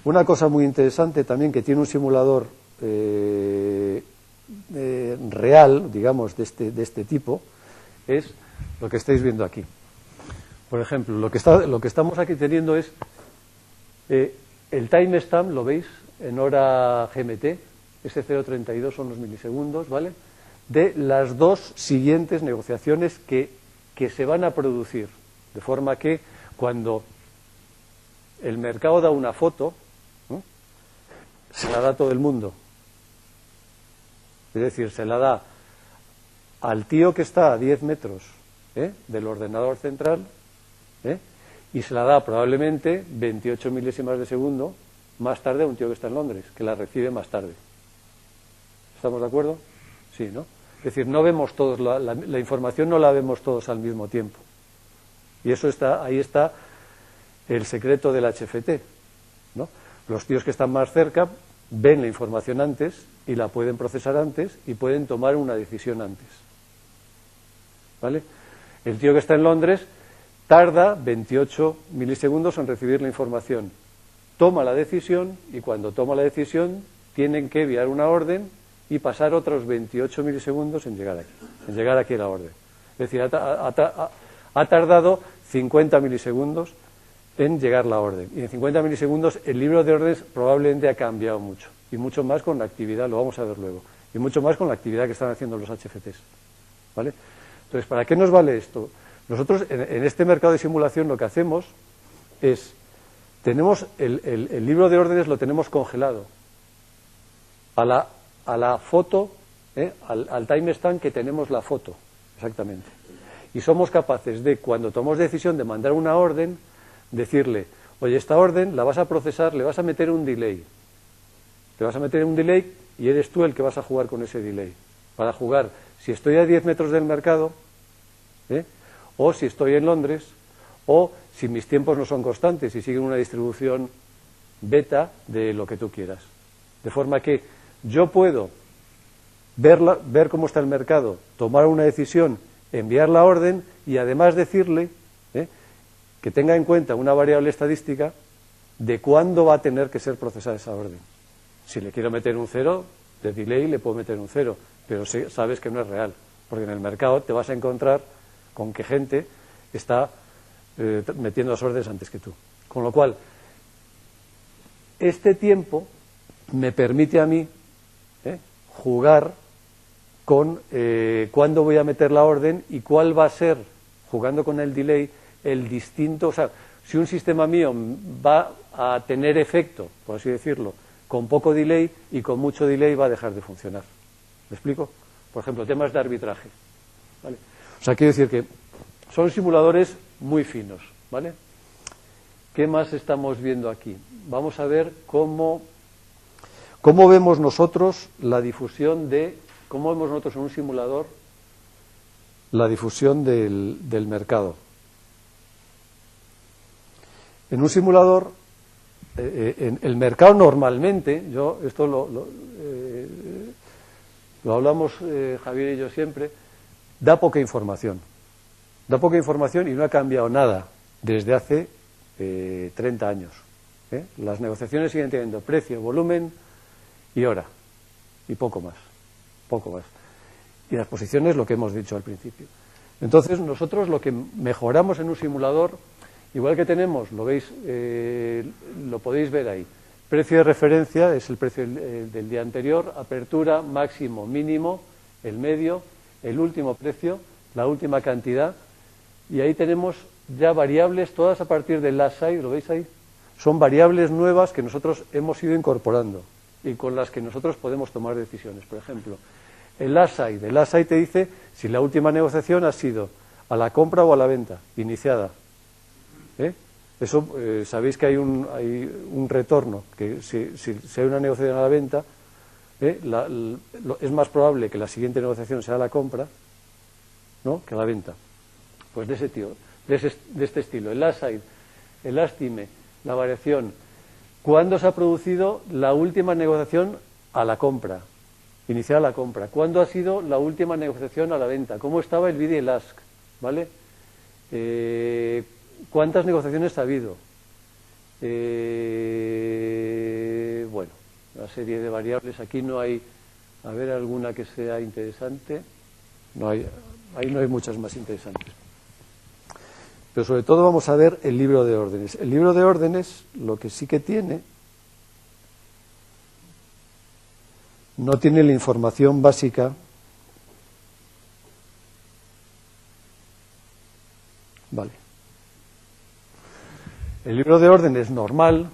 Una cosa muy interesante también que tiene un simulador real, digamos, de este tipo, es lo que estáis viendo aquí. Por ejemplo, lo que estamos aquí teniendo es el timestamp, ¿lo veis? En hora GMT, ese 0,32 son los milisegundos, ¿vale?, de las 2 siguientes negociaciones que se van a producir. De forma que cuando el mercado da una foto, ¿no?, se la da a todo el mundo. Es decir, se la da al tío que está a 10 metros del ordenador central, y se la da probablemente 28 milésimas de segundo más tarde a un tío que está en Londres, que la recibe más tarde. ¿Estamos de acuerdo? Sí, ¿no? Es decir, no vemos todos la información, no la vemos todos al mismo tiempo. Y eso ahí está el secreto del HFT, ¿no? Los tíos que están más cerca ven la información antes y la pueden procesar antes y pueden tomar una decisión antes, ¿vale? El tío que está en Londres tarda 28 milisegundos en recibir la información, toma la decisión y cuando toma la decisión tienen que enviar una orden y pasar otros 28 milisegundos en llegar aquí a la orden. Es decir, ha tardado 50 milisegundos en llegar la orden. Y en 50 milisegundos el libro de órdenes probablemente ha cambiado mucho. Y mucho más con la actividad, lo vamos a ver luego. Y mucho más con la actividad que están haciendo los HFTs, ¿vale? Entonces, ¿para qué nos vale esto? Nosotros en este mercado de simulación lo que hacemos es, tenemos el libro de órdenes lo tenemos congelado a la foto, al timestamp que tenemos la foto, exactamente. Y somos capaces de, cuando tomamos decisión de mandar una orden, decirle, oye, esta orden la vas a procesar, le vas a meter un delay. Le vas a meter un delay y eres tú el que vas a jugar con ese delay. Para jugar, si estoy a 10 metros del mercado, o si estoy en Londres, o si mis tiempos no son constantes y siguen una distribución beta de lo que tú quieras. De forma que yo puedo ver cómo está el mercado, tomar una decisión, enviar la orden y además decirle que tenga en cuenta una variable estadística de cuándo va a tener que ser procesada esa orden. Si le quiero meter un 0 de delay, le puedo meter un 0, pero sabes que no es real, porque en el mercado te vas a encontrar con que gente está metiendo las órdenes antes que tú. Con lo cual, este tiempo me permite a mí jugar con cuándo voy a meter la orden y cuál va a ser, jugando con el delay, el distinto. O sea, si un sistema mío va a tener efecto, por así decirlo, con poco delay y con mucho delay va a dejar de funcionar. ¿Me explico? Por ejemplo, temas de arbitraje, ¿vale? O sea, quiero decir que son simuladores muy finos, ¿vale? ¿qué más estamos viendo aquí? Vamos a ver cómo vemos nosotros la difusión cómo vemos nosotros en un simulador la difusión del mercado. En un simulador, en el mercado normalmente, esto lo hablamos Javier y yo siempre, da poca información. Da poca información y no ha cambiado nada desde hace 30 años. Las negociaciones siguen teniendo precio, volumen y hora, y poco más. Y las posiciones, lo que hemos dicho al principio. Entonces, nosotros lo que mejoramos en un simulador, igual que tenemos, lo veis, lo podéis ver ahí. Precio de referencia es el precio del día anterior, apertura, máximo, mínimo, el medio, el último precio, la última cantidad, y ahí tenemos ya variables, todas a partir del last side, ¿lo veis ahí? Son variables nuevas que nosotros hemos ido incorporando y con las que nosotros podemos tomar decisiones. Por ejemplo, el last side te dice si la última negociación ha sido a la compra o a la venta, iniciada. Eso, sabéis que hay un retorno, que si hay una negociación a la venta, es más probable que la siguiente negociación sea la compra, ¿no?, que la venta. Pues de este estilo, el last side, el last time, la variación. ¿Cuándo se ha producido la última negociación a la compra? Iniciada la compra. ¿Cuándo ha sido la última negociación a la venta? ¿Cómo estaba el bid y el ask? ¿Vale? ¿Cuántas negociaciones ha habido? Bueno, una serie de variables. Aquí no hay, a ver, alguna que sea interesante. Ahí no hay muchas más interesantes. Pero sobre todo vamos a ver el libro de órdenes. El libro de órdenes, lo que sí que tiene, no tiene la información básica. Vale. El libro de órdenes normal,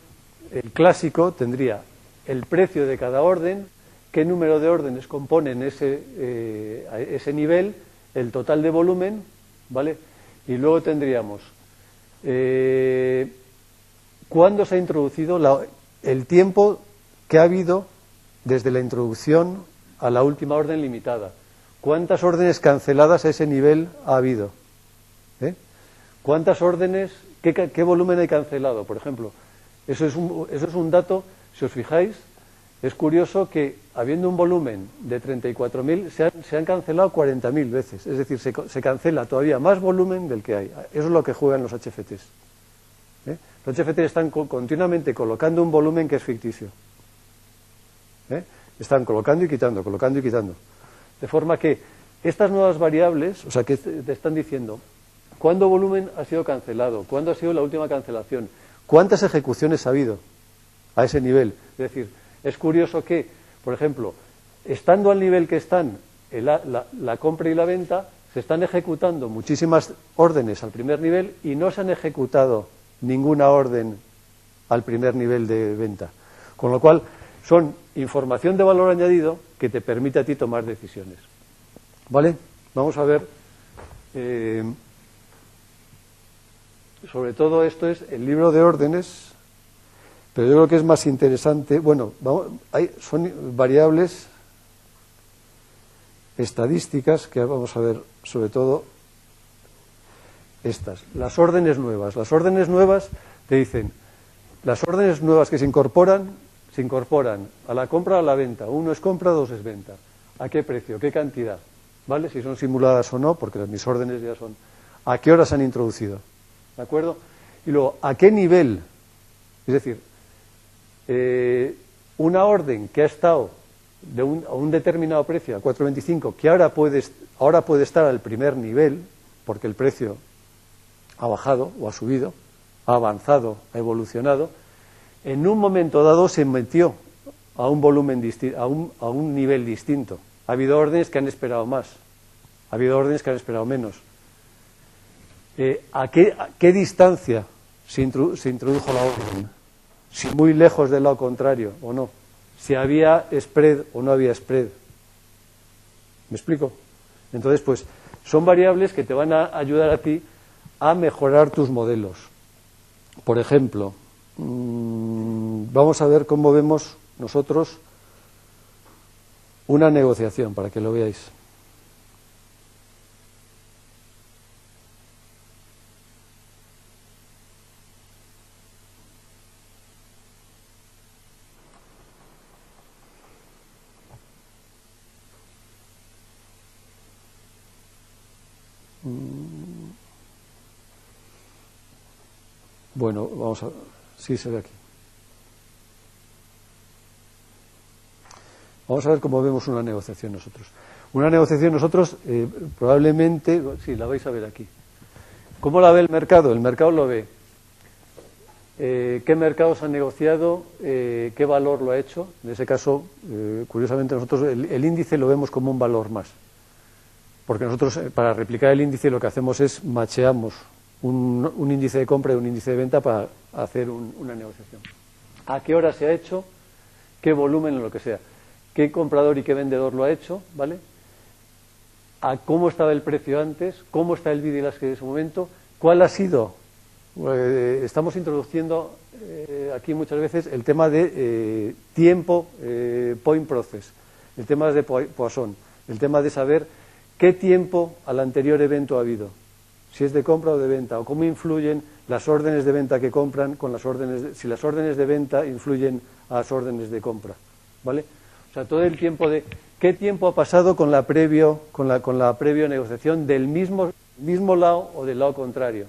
el clásico, tendría el precio de cada orden, qué número de órdenes componen ese nivel, el total de volumen, ¿vale? Y luego tendríamos cuándo se ha introducido el tiempo que ha habido desde la introducción a la última orden limitada. ¿Cuántas órdenes canceladas a ese nivel ha habido? ¿Cuántas órdenes, qué volumen hay cancelado, por ejemplo? Eso es un dato, si os fijáis, es curioso que habiendo un volumen de 34.000 se han cancelado 40.000 veces. Es decir, se cancela todavía más volumen del que hay. Eso es lo que juegan los HFTs. Los HFTs están continuamente colocando un volumen que es ficticio. Están colocando y quitando, colocando y quitando. De forma que estas nuevas variables, o sea, que te están diciendo cuándo volumen ha sido cancelado, cuándo ha sido la última cancelación, cuántas ejecuciones ha habido a ese nivel. Es decir, es curioso que, por ejemplo, estando al nivel que están la compra y la venta, se están ejecutando muchísimas órdenes al primer nivel y no se han ejecutado ninguna orden al primer nivel de venta. Con lo cual, son información de valor añadido que te permite a ti tomar decisiones. ¿Vale? Vamos a ver. Sobre todo esto es el libro de órdenes. Pero yo creo que es más interesante, bueno, son variables estadísticas que vamos a ver, sobre todo estas, las órdenes nuevas. Las órdenes nuevas te dicen, las órdenes nuevas que se incorporan a la compra o a la venta. Uno es compra, dos es venta. ¿A qué precio? ¿Qué cantidad? ¿Vale? Si son simuladas o no, porque mis órdenes ya son. ¿A qué hora se han introducido? ¿De acuerdo? Y luego, ¿a qué nivel? Es decir, una orden que ha estado a un determinado precio, a 4,25, que ahora puede estar al primer nivel, porque el precio ha bajado o ha subido, ha avanzado, ha evolucionado, en un momento dado se metió a un volumen a un nivel distinto. Ha habido órdenes que han esperado más, ha habido órdenes que han esperado menos. ¿A qué distancia se introdujo la orden? Si muy lejos del lado contrario o no, si había spread o no había spread. ¿Me explico? Entonces, pues, son variables que te van a ayudar a ti a mejorar tus modelos. Por ejemplo, vamos a ver cómo vemos nosotros una negociación, para que lo veáis. Bueno, vamos a... Sí, se ve aquí. Vamos a ver cómo vemos una negociación nosotros. Una negociación nosotros probablemente... Sí, la vais a ver aquí. ¿Cómo la ve el mercado? El mercado lo ve. ¿Qué mercados han negociado? ¿Qué valor lo ha hecho? En ese caso, curiosamente, nosotros el índice lo vemos como un valor más. Porque nosotros, para replicar el índice, lo que hacemos es macheamos un índice de compra y un índice de venta para hacer una negociación. ¿A qué hora se ha hecho? ¿Qué volumen o lo que sea? ¿Qué comprador y qué vendedor lo ha hecho? ¿Vale? ¿A cómo estaba el precio antes? ¿Cómo está el bid y el ask en ese momento? ¿Cuál ha sido? Estamos introduciendo aquí muchas veces el tema de tiempo, point process, el tema de Poisson, el tema de saber qué tiempo al anterior evento ha habido, si es de compra o de venta, o cómo influyen las órdenes de venta que compran con las órdenes si las órdenes de venta influyen a las órdenes de compra, ¿vale? O sea, todo el tiempo de qué tiempo ha pasado con la previa negociación del mismo lado o del lado contrario.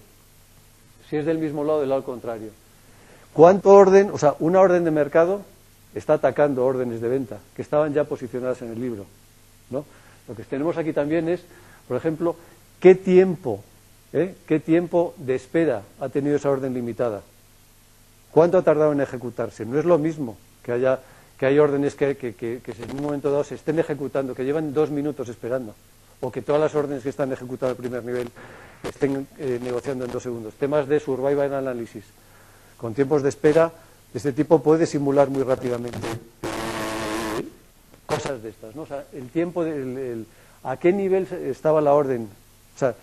Si es del mismo lado o del lado contrario. ¿Cuánto orden, o sea, una orden de mercado está atacando órdenes de venta que estaban ya posicionadas en el libro, ¿no? Lo que tenemos aquí también es, por ejemplo, qué tiempo de espera ha tenido esa orden limitada. ¿Cuánto ha tardado en ejecutarse? No es lo mismo que hay órdenes que en un momento dado se estén ejecutando, que llevan 2 minutos esperando, o que todas las órdenes que están ejecutadas al primer nivel estén negociando en 2 segundos. Temas de survival analysis, con tiempos de espera de este tipo puede simular muy rápidamente cosas de estas, ¿no? O sea, el tiempo, a qué nivel estaba la orden, o sea,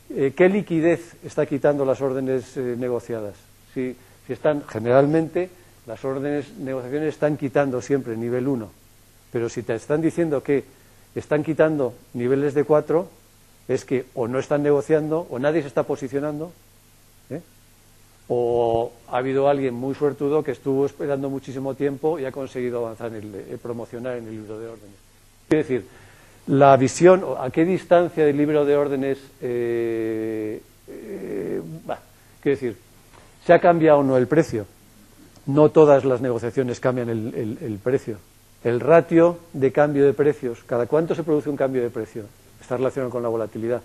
qué liquidez está quitando las órdenes negociadas. Si están, generalmente, las órdenes negociaciones están quitando siempre nivel 1, pero si te están diciendo que están quitando niveles de 4, es que o no están negociando, o nadie se está posicionando, o ha habido alguien muy suertudo que estuvo esperando muchísimo tiempo y ha conseguido avanzar, promocionar en el libro de órdenes. Quiero decir, la visión, a qué distancia del libro de órdenes, quiero decir, ¿se ha cambiado o no el precio? No todas las negociaciones cambian el precio. El ratio de cambio de precios, ¿cada cuánto se produce un cambio de precio? Está relacionado con la volatilidad,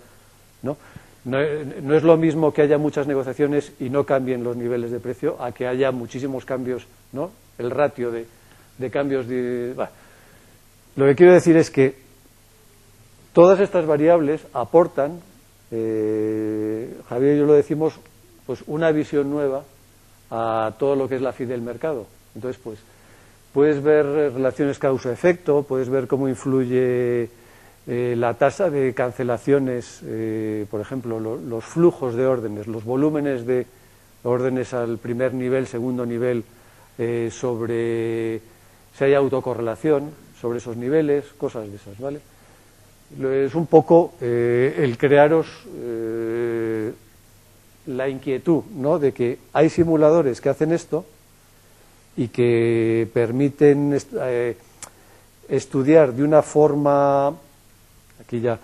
¿no? No es lo mismo que haya muchas negociaciones y no cambien los niveles de precio a que haya muchísimos cambios, ¿no? El ratio de cambios Lo que quiero decir es que todas estas variables aportan, Javier y yo lo decimos, pues una visión nueva a todo lo que es la FI del mercado. Entonces, pues, puedes ver relaciones causa-efecto, puedes ver cómo influye la tasa de cancelaciones, por ejemplo, los flujos de órdenes, los volúmenes de órdenes al primer nivel, segundo nivel, sobre si hay autocorrelación sobre esos niveles, cosas de esas, ¿vale? Es un poco el crearos la inquietud, ¿no?, de que hay simuladores que hacen esto y que permiten estudiar de una forma, aquí ya,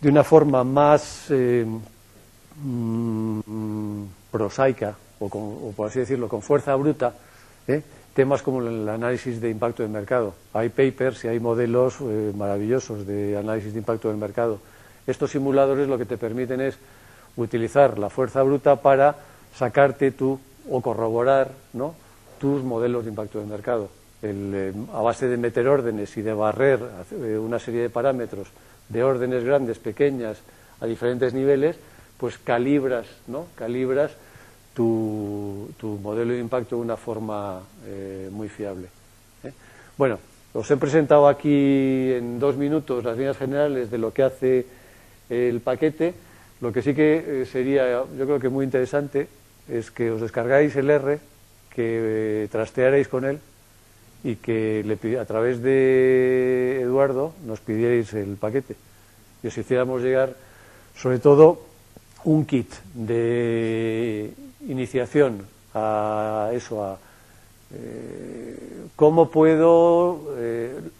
de una forma más prosaica, o por así decirlo, con fuerza bruta, temas como el análisis de impacto del mercado. Hay papers y hay modelos maravillosos de análisis de impacto del mercado. Estos simuladores lo que te permiten es utilizar la fuerza bruta para sacarte o corroborar, ¿no?, tus modelos de impacto del mercado. A base de meter órdenes y de barrer una serie de parámetros de órdenes grandes, pequeñas, a diferentes niveles, pues calibras tu modelo de impacto de una forma muy fiable. Bueno, os he presentado aquí en 2 minutos las líneas generales de lo que hace el paquete. Lo que sí que sería, yo creo que muy interesante, es que os descargáis el R, que trastearais con él y que a través de Eduardo nos pidierais el paquete y os hiciéramos llegar, sobre todo, un kit de iniciación a eso, cómo puedo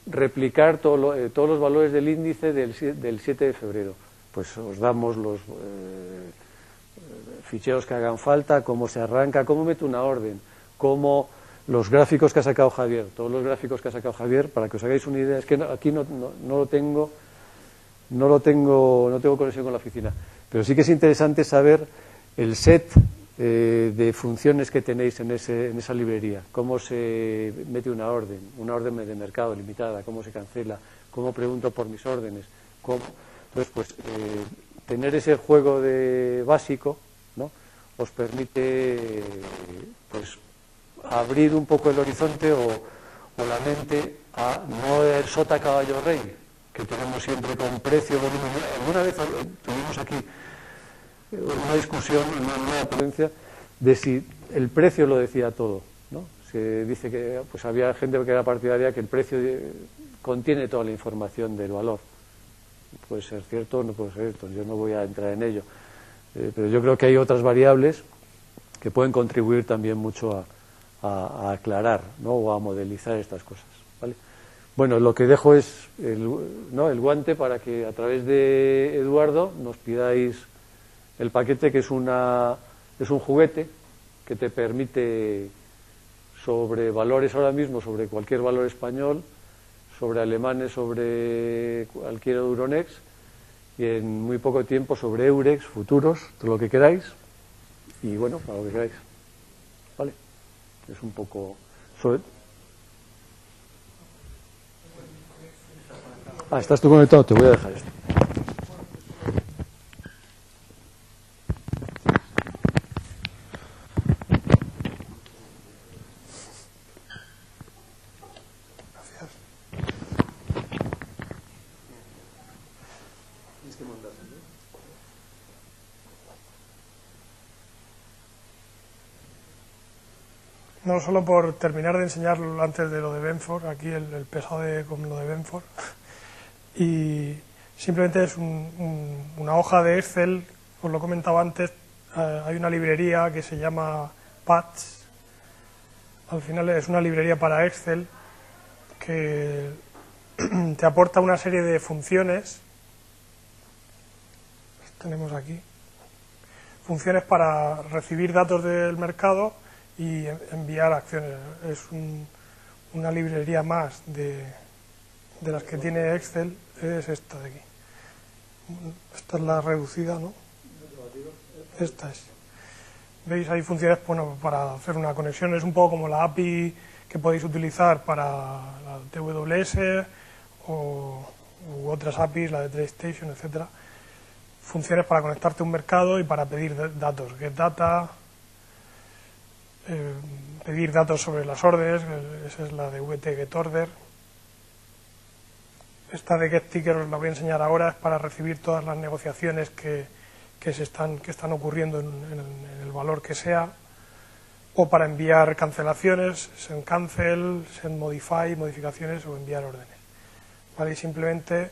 replicar todos los valores del índice del 7 de febrero. Pues os damos los ficheros que hagan falta, cómo se arranca, cómo meto una orden, cómo los gráficos que ha sacado Javier, todos los gráficos que ha sacado Javier, para que os hagáis una idea. Es que aquí no tengo conexión con la oficina, pero sí que es interesante saber el set de funciones que tenéis en esa librería, cómo se mete una orden de mercado limitada, cómo se cancela, cómo pregunto por mis órdenes, entonces pues tener ese juego de básico, ¿no?, os permite pues abrir un poco el horizonte o la mente a no el sota caballo rey que tenemos siempre con precio, volumen. Alguna vez tuvimos aquí una discusión, una ponencia, de si el precio lo decía todo, ¿no? Se dice que pues había gente que era partidaria que el precio contiene toda la información del valor. Puede ser cierto o no puede ser cierto, yo no voy a entrar en ello, pero yo creo que hay otras variables que pueden contribuir también mucho a aclarar, ¿no?, o a modelizar estas cosas, ¿vale? Bueno, lo que dejo es el guante para que a través de Eduardo nos pidáis el paquete, que es un juguete que te permite, sobre valores ahora mismo, sobre cualquier valor español, sobre alemanes, sobre cualquier Euronext, y en muy poco tiempo sobre Eurex, futuros, todo lo que queráis, y bueno, para lo que queráis, ¿vale? Es un poco sobre... ¿Estás tú conectado? Te voy a dejar esto. Gracias. No, solo por terminar de enseñar antes de lo de Benford, aquí el pesado con lo de Benford. Y simplemente es una hoja de Excel, os lo he comentado antes, hay una librería que se llama Patch, al final es una librería para Excel que te aporta una serie de funciones, tenemos aquí, funciones para recibir datos del mercado y enviar acciones. Es una librería más de las que tiene Excel, es esta de aquí. Esta es la reducida, ¿no? Esta es. ¿Veis? Hay funciones, bueno, para hacer una conexión. Es un poco como la API que podéis utilizar para la TWS u otras APIs, la de TradeStation, etcétera. Funciones para conectarte a un mercado y para pedir datos. Get data, pedir datos sobre las órdenes, esa es la de VT Get Order. Esta de GetTicker os la voy a enseñar ahora, es para recibir todas las negociaciones que están ocurriendo en el valor que sea, o para enviar cancelaciones, send cancel, send modify, modificaciones o enviar órdenes. ¿Vale? Y simplemente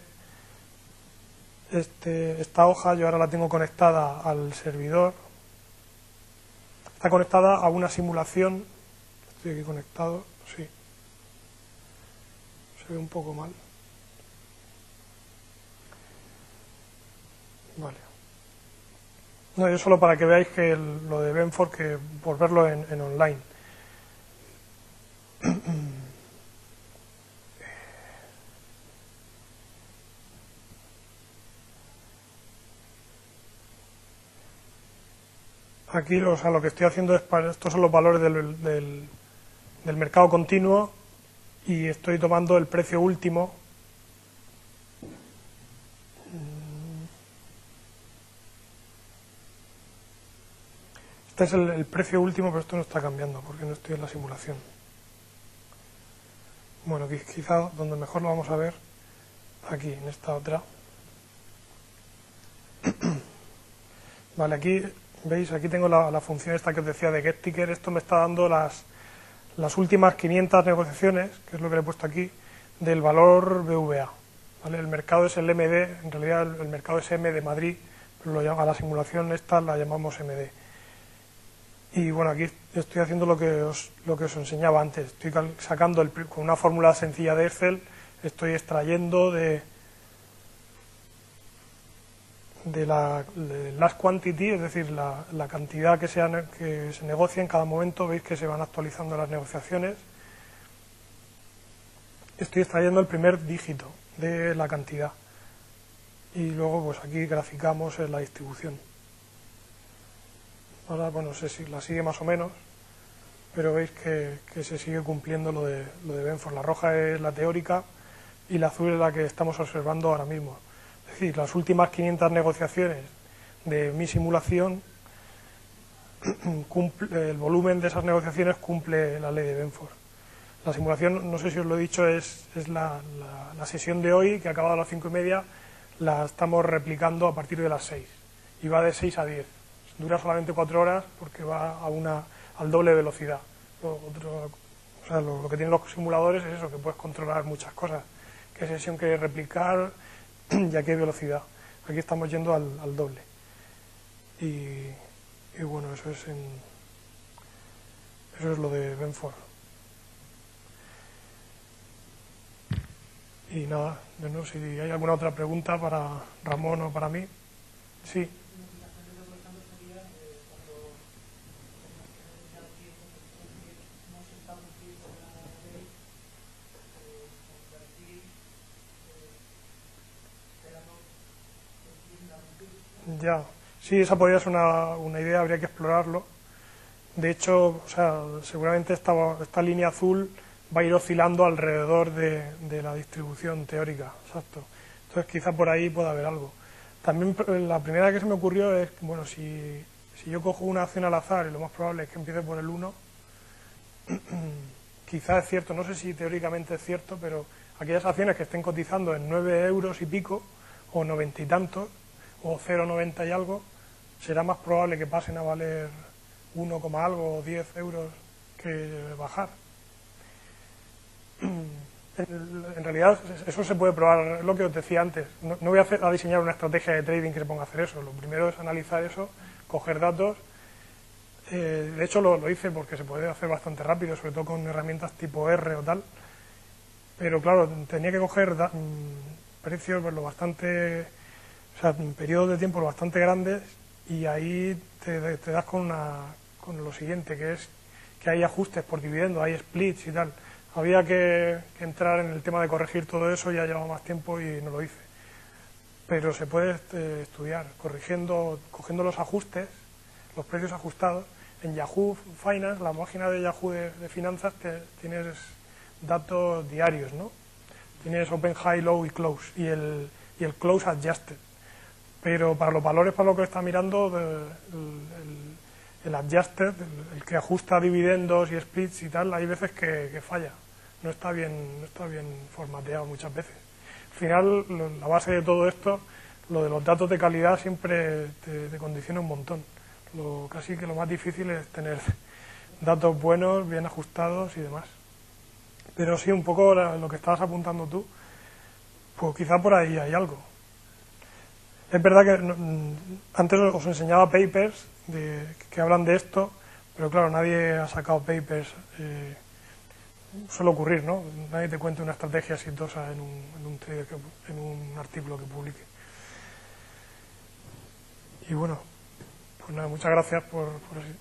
esta hoja yo ahora la tengo conectada al servidor, está conectada a una simulación, estoy aquí conectado, sí, se ve un poco mal. Vale. No, yo solo para que veáis que lo de Benford, que por verlo en online. Aquí, o sea, lo que estoy haciendo es estos son los valores del mercado continuo y estoy tomando el precio último. Este es el precio último, pero esto no está cambiando porque no estoy en la simulación. Bueno, quizá donde mejor lo vamos a ver, aquí, en esta otra. Vale, aquí ¿Veis? Aquí tengo la función esta que os decía de getTicker. Esto me está dando las últimas 500 negociaciones, que es lo que le he puesto aquí, del valor BVA. ¿Vale? El mercado es el MD, en realidad el mercado es M de Madrid, pero a la simulación esta la llamamos MD. Y bueno, aquí estoy haciendo lo que os enseñaba antes. Estoy sacando con una fórmula sencilla de Excel, estoy extrayendo de la last quantity, es decir, la cantidad que se negocia en cada momento. Veis que se van actualizando las negociaciones. Estoy extrayendo el primer dígito de la cantidad y luego pues aquí graficamos la distribución. Ahora, bueno, la sigue más o menos, pero veis que se sigue cumpliendo lo de Benford. La roja es la teórica y la azul es la que estamos observando ahora mismo. Es decir, las últimas 500 negociaciones de mi simulación, el volumen de esas negociaciones cumple la ley de Benford. La simulación, no sé si os lo he dicho, es la sesión de hoy, que ha acabado a las 5:30, la estamos replicando a partir de las 6 y va de 6 a 10. Dura solamente 4 horas porque va al doble velocidad. Lo que tienen los simuladores es eso, que puedes controlar muchas cosas. Qué sesión quieres replicar y a qué velocidad. Aquí estamos yendo al doble. Y bueno, eso es lo de Benford. Y nada, no sé si hay alguna otra pregunta para Ramón o para mí. Sí. Ya, sí, esa podría ser una idea, habría que explorarlo. De hecho, seguramente esta línea azul va a ir oscilando alrededor de la distribución teórica, exacto. Entonces quizá por ahí pueda haber algo. También la primera que se me ocurrió es, bueno, si yo cojo una acción al azar y lo más probable es que empiece por el 1, quizá es cierto, no sé si teóricamente es cierto, pero aquellas acciones que estén cotizando en 9 euros y pico, o 90 y tantos, o 0,90 y algo, será más probable que pasen a valer 1, algo o 10 euros que bajar. En realidad eso se puede probar, es lo que os decía antes. No voy a diseñar una estrategia de trading que se ponga a hacer eso. Lo primero es analizar eso, coger datos. De hecho lo hice porque se puede hacer bastante rápido, sobre todo con herramientas tipo R o tal. Pero claro, tenía que coger precios periodos de tiempo bastante grandes, y ahí te das con lo siguiente, que es que hay ajustes por dividendo, hay splits y tal. Había que entrar en el tema de corregir todo eso, ya llevaba más tiempo y no lo hice. Pero se puede estudiar, cogiendo los ajustes, los precios ajustados. En Yahoo Finance, la página de Yahoo de finanzas, tienes datos diarios, ¿no? Tienes Open, High, Low y Close, y el Close Adjusted. Pero para los valores para lo que está mirando, el Adjusted, el que ajusta dividendos y splits y tal, hay veces que falla. No está bien formateado muchas veces. Al final, la base de todo esto, lo de los datos de calidad, siempre te condiciona un montón. Casi que lo más difícil es tener datos buenos, bien ajustados y demás. Pero sí, un poco lo que estabas apuntando tú, pues quizá por ahí hay algo. Es verdad que antes os enseñaba papers que hablan de esto, pero claro, nadie ha sacado papers. Suele ocurrir, ¿no? Nadie te cuenta una estrategia exitosa en un artículo que publique. Y bueno, pues nada, muchas gracias por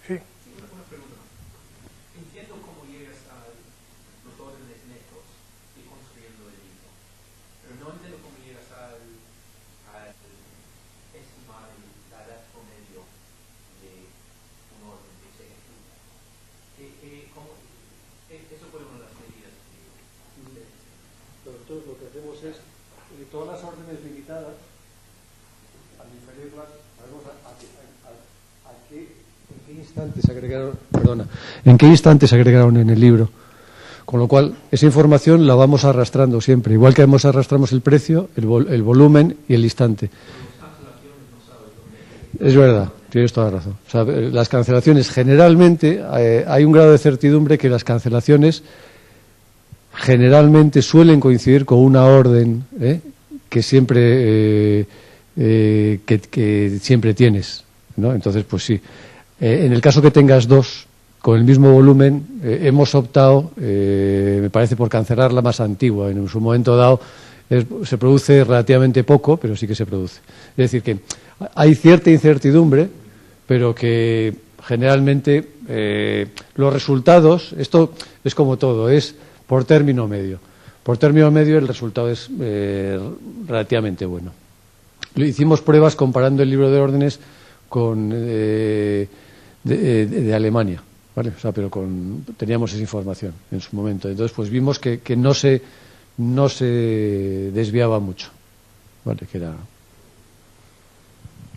sí. Una pregunta. Entiendo cómo llegas a los órdenes netos y construyendo el libro, pero no entiendo cómo llegas al estimar la edad promedio de un orden que se ejecuta. Eso fue una de las medidas que ustedes. Nosotros lo que hacemos es, todas las órdenes limitadas, al diferirlas, sabemos en qué instante se agregaron en el libro. Con lo cual, esa información la vamos arrastrando siempre. Igual que arrastramos el precio, el volumen y el instante. Es verdad. tienes toda la razón. O sea, las cancelaciones generalmente, hay un grado de certidumbre que las cancelaciones generalmente suelen coincidir con una orden que siempre que siempre tienes, ¿no? Entonces, pues sí. En el caso que tengas dos con el mismo volumen, hemos optado, me parece, por cancelar la más antigua. En su momento dado se produce relativamente poco, pero sí que se produce. Es decir, que hay cierta incertidumbre, pero que generalmente los resultados, esto es como todo, es por término medio. Por término medio el resultado es relativamente bueno. Hicimos pruebas comparando el libro de órdenes con de Alemania, ¿vale? O sea, pero teníamos esa información en su momento. Entonces, pues vimos que no se desviaba mucho, ¿vale? Que era,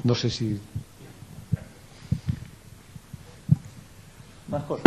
no sé si más cosas.